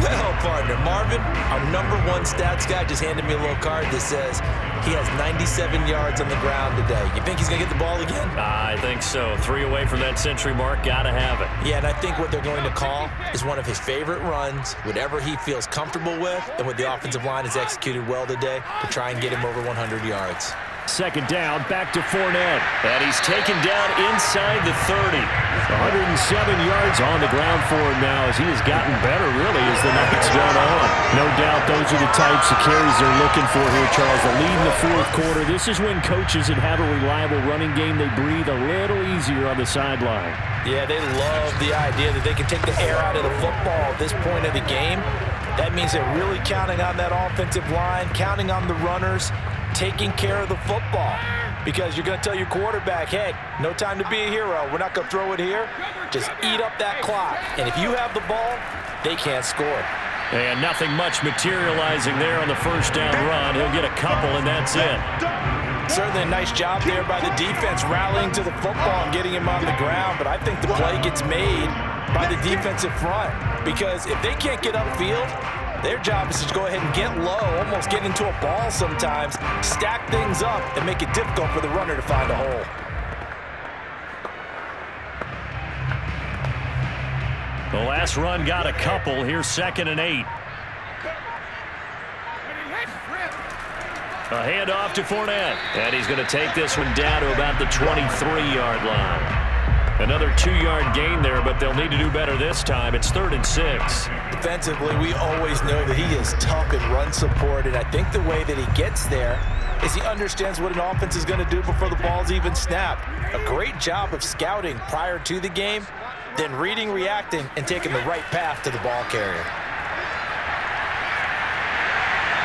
Well, partner, Marvin, our #1 stats guy just handed me a little card that says he has 97 yards on the ground today. You think he's going to get the ball again? I think so. 3 away from that century mark. Got to have it. Yeah, and I think what they're going to call is one of his favorite runs, whatever he feels comfortable with, and what the offensive line has executed well today to try and get him over 100 yards. 2nd down, back to Fournette. And he's taken down inside the 30. 107 yards on the ground for him now as he has gotten better, really, as the night's gone on. No doubt those are the types of carries they're looking for here, Charles. The lead in the 4th quarter. This is when coaches that have a reliable running game, they breathe a little easier on the sideline. Yeah, they love the idea that they can take the air out of the football at this point of the game. That means they're really counting on that offensive line, counting on the runners, taking care of the football, because you're going to tell your quarterback, hey, no time to be a hero. We're not going to throw it here. Just eat up that clock. And if you have the ball, they can't score. And nothing much materializing there on the 1st down run. He'll get a couple, and that's it. Certainly a nice job there by the defense rallying to the football and getting him on the ground, but I think the play gets made by the defensive front, because if they can't get upfield, their job is to go ahead and get low, almost get into a ball sometimes, stack things up, and make it difficult for the runner to find a hole. The last run got a couple. Here's 2nd and 8. A handoff to Fournette. And he's going to take this one down to about the 23-yard line. Another 2-yard gain there, but they'll need to do better this time. It's 3rd and 6. Defensively, we always know that he is tough in run support, and I think the way that he gets there is he understands what an offense is going to do before the ball's even snapped. A great job of scouting prior to the game, then reading, reacting, and taking the right path to the ball carrier.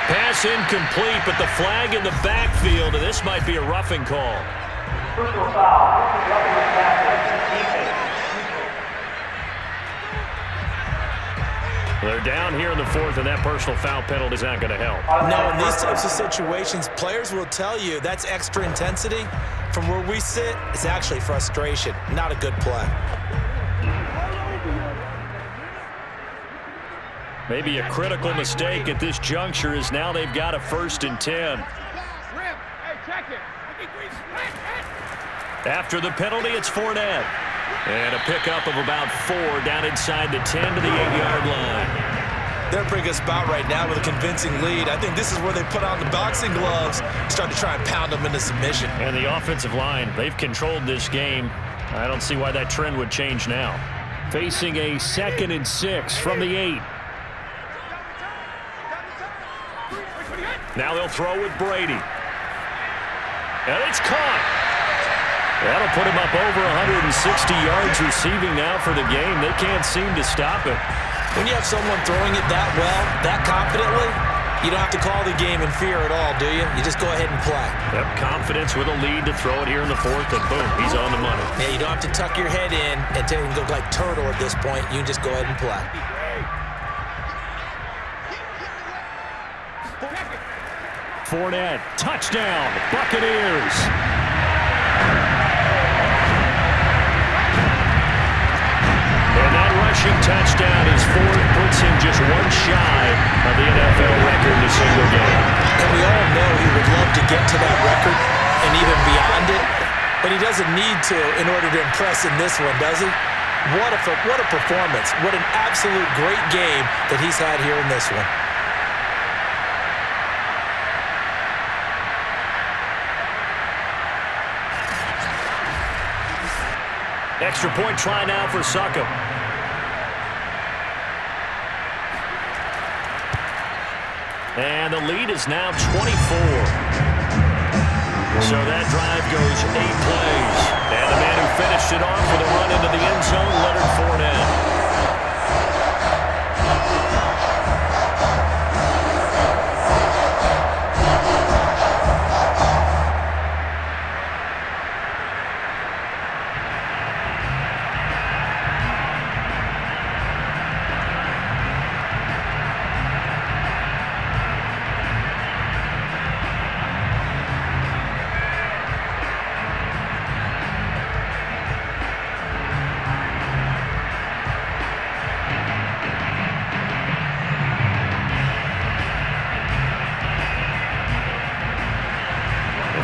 Pass incomplete, but the flag in the backfield, and this might be a roughing call. Personal foul. Roughing the tackle. They're down here in the 4th, and that personal foul penalty is not going to help. No, in these types of situations, players will tell you that's extra intensity. From where we sit, it's actually frustration, not a good play. Maybe a critical mistake at this juncture is now they've got a 1st and 10. After the penalty, it's Fournette. And a pickup of about 4 down inside the 10 to the 8-yard line. They're in a pretty good spot right now with a convincing lead. I think this is where they put on the boxing gloves, start to try and pound them into submission. And the offensive line, they've controlled this game. I don't see why that trend would change now. Facing a 2nd and 6 from the 8. Now they'll throw with Brady. And it's caught. That'll put him up over 160 yards receiving now for the game. They can't seem to stop it. When you have someone throwing it that well, that confidently, you don't have to call the game in fear at all, do you? You just go ahead and play. Yep, confidence with a lead to throw it here in the 4th, and boom, he's on the money. Yeah, you don't have to tuck your head in and tell him to look like turtle at this point. You can just go ahead and play. Fournette, touchdown, Buccaneers. And that rushing touchdown is Ford, puts him just one shy of the NFL record in a single game. And we all know he would love to get to that record and even beyond it, but he doesn't need to in order to impress in this one, does he? What a performance. What an absolute great game that he's had here in this one. Extra point try now for Suckup. And the lead is now 24. So that drive goes 8 plays. And the man who finished it off with a run into the end zone, Leonard Fournette.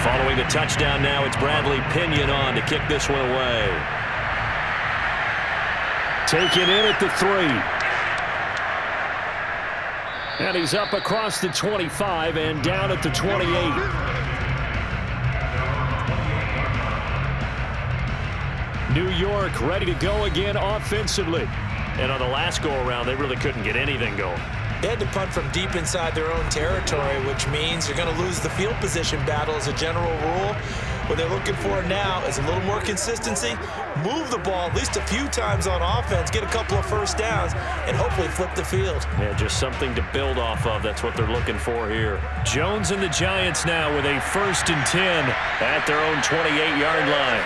Following the touchdown now, it's Bradley Pinion on to kick this one away. Taken in at the 3. And he's up across the 25 and down at the 28. New York ready to go again offensively. And on the last go-around, they really couldn't get anything going. They had to punt from deep inside their own territory, which means you're going to lose the field position battle as a general rule. What they're looking for now is a little more consistency, move the ball at least a few times on offense, get a couple of first downs, and hopefully flip the field. Yeah, just something to build off of. That's what they're looking for here. Jones and the Giants now with a 1st and 10 at their own 28-yard line.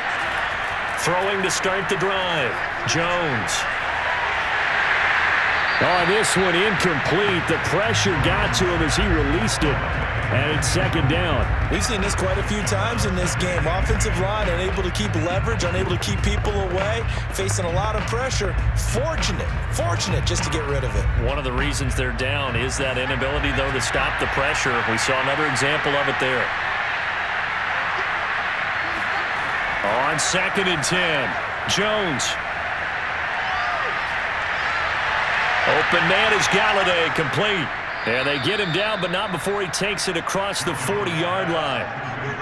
Throwing to start the drive. Jones. Oh, this one incomplete. The pressure got to him as he released it. And it's 2nd down. We've seen this quite a few times in this game. Offensive line unable to keep leverage, unable to keep people away, facing a lot of pressure. Fortunate just to get rid of it. One of the reasons they're down is that inability, though, to stop the pressure. We saw another example of it there. On 2nd and 10, Jones. Open man is Galladay, complete. And they get him down, but not before he takes it across the 40-yard line.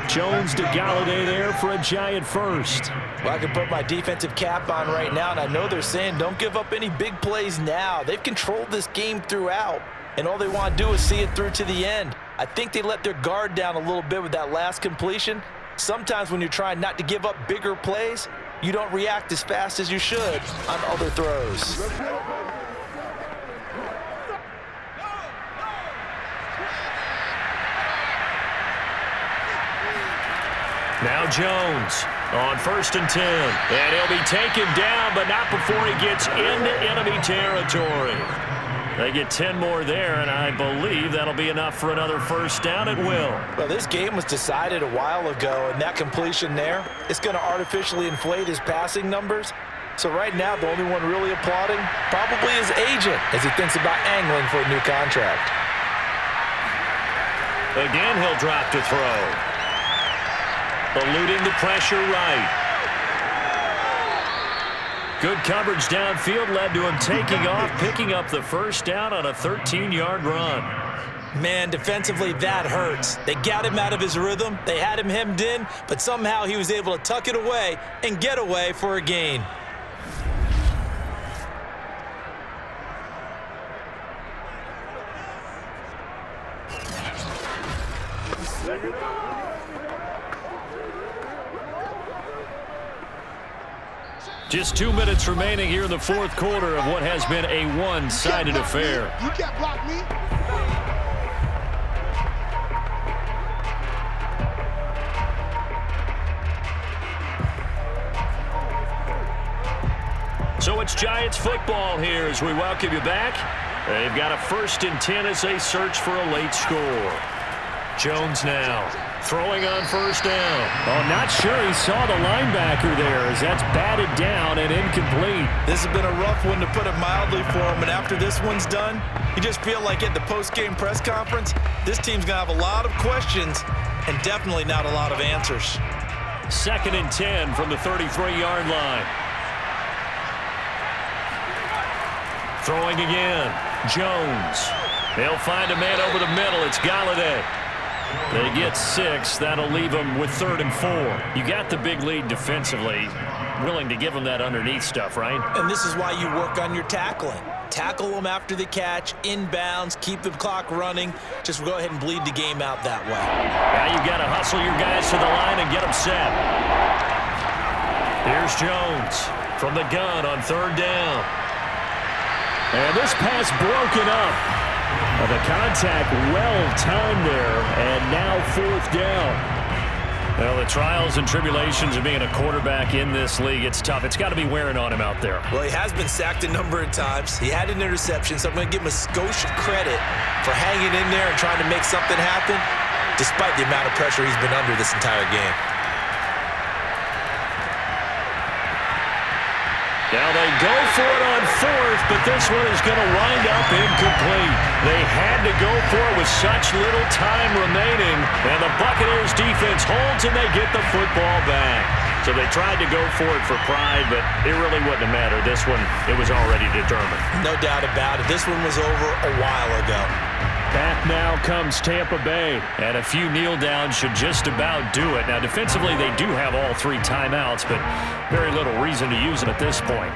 Jones to Galladay there for a Giant first. Well, I can put my defensive cap on right now, and I know they're saying don't give up any big plays now. They've controlled this game throughout, and all they want to do is see it through to the end. I think they let their guard down a little bit with that last completion. Sometimes when you're trying not to give up bigger plays, you don't react as fast as you should on other throws. Now Jones on 1st and 10. And he'll be taken down, but not before he gets into enemy territory. They get 10 more there, and I believe that'll be enough for another first down at will. Well, this game was decided a while ago, and that completion there, it's going to artificially inflate his passing numbers. So right now, the only one really applauding probably his agent as he thinks about angling for a new contract. Again, he'll drop to throw. Eluding the pressure right. Good coverage downfield led to him taking off, picking up the first down on a 13-yard run. Man, defensively, that hurts. They got him out of his rhythm. They had him hemmed in, but somehow he was able to tuck it away and get away for a gain. Just 2 minutes remaining here in the fourth quarter of what has been a one-sided affair. You can't block me. So it's Giants football here as we welcome you back. They've got a 1st and 10 as they search for a late score. Jones now throwing on 1st down. Oh, not sure he saw the linebacker there as that's batted down and incomplete. This has been a rough one, to put it mildly, for him. And after this one's done, you just feel like at the post-game press conference, this team's going to have a lot of questions and definitely not a lot of answers. 2nd and 10 from the 33-yard line. Throwing again. Jones. They'll find a man over the middle. It's Galladay. They get 6. That'll leave them with 3rd and 4. You got the big lead defensively. Willing to give them that underneath stuff, right? And this is why you work on your tackling. Tackle them after the catch, inbounds, keep the clock running. Just go ahead and bleed the game out that way. Now you've got to hustle your guys to the line and get them set. Here's Jones from the gun on 3rd down. And this pass broken up. The contact well-timed there, and now 4th down. Well, the trials and tribulations of being a quarterback in this league, it's tough. It's got to be wearing on him out there. Well, he has been sacked a number of times. He had an interception, so I'm going to give him a skosh of credit for hanging in there and trying to make something happen, despite the amount of pressure he's been under this entire game. Now they go for it on 4th, but this one is going to wind up incomplete. They had to go for it with such little time remaining, and the Buccaneers defense holds and they get the football back. So they tried to go for it for pride, but it really wouldn't have mattered. This one, it was already determined. No doubt about it. This one was over a while ago. Back now comes Tampa Bay. And a few kneel downs should just about do it. Now, defensively, they do have all 3 timeouts, but very little reason to use them at this point.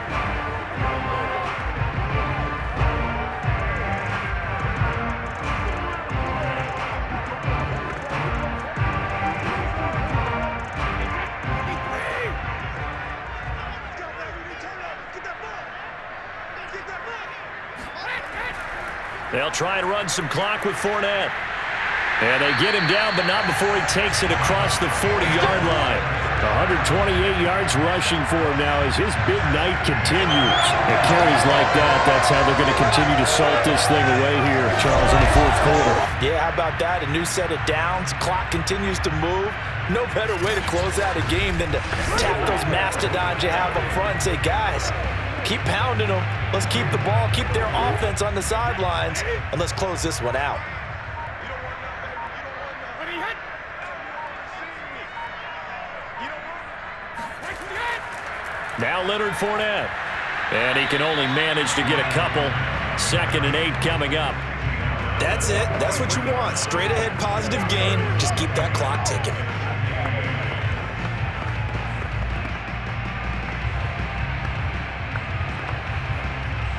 They'll try and run some clock with Fournette. And they get him down, but not before he takes it across the 40-yard line. 128 yards rushing for him now as his big night continues. It carries like that. That's how they're going to continue to salt this thing away here, Charles, in the fourth quarter. Yeah, how about that? A new set of downs. Clock continues to move. No better way to close out a game than to tap those mastodons you have up front and say, guys, keep pounding them. Let's keep the ball, keep their offense on the sidelines, and let's close this one out. Now Leonard Fournette. And he can only manage to get a couple. 2nd and 8 coming up. That's it. That's what you want. Straight ahead positive gain. Just keep that clock ticking.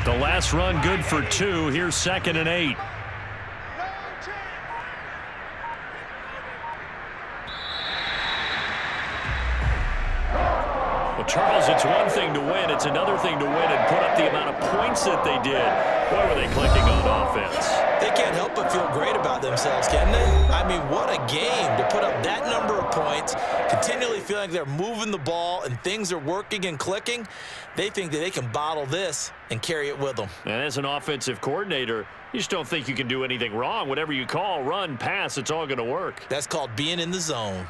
The last run good for 2. Here's 2nd and 8. Well, Charles, it's one thing to win. It's another thing to win and put up the amount of points that they did. Boy, were they clicking on offense. They can't help but feel great about themselves, can they? I mean, what a game to put up that number of points, continually feeling like they're moving the ball and things are working and clicking. They think that they can bottle this and carry it with them. And as an offensive coordinator, you just don't think you can do anything wrong. Whatever you call, run, pass, it's all going to work. That's called being in the zone.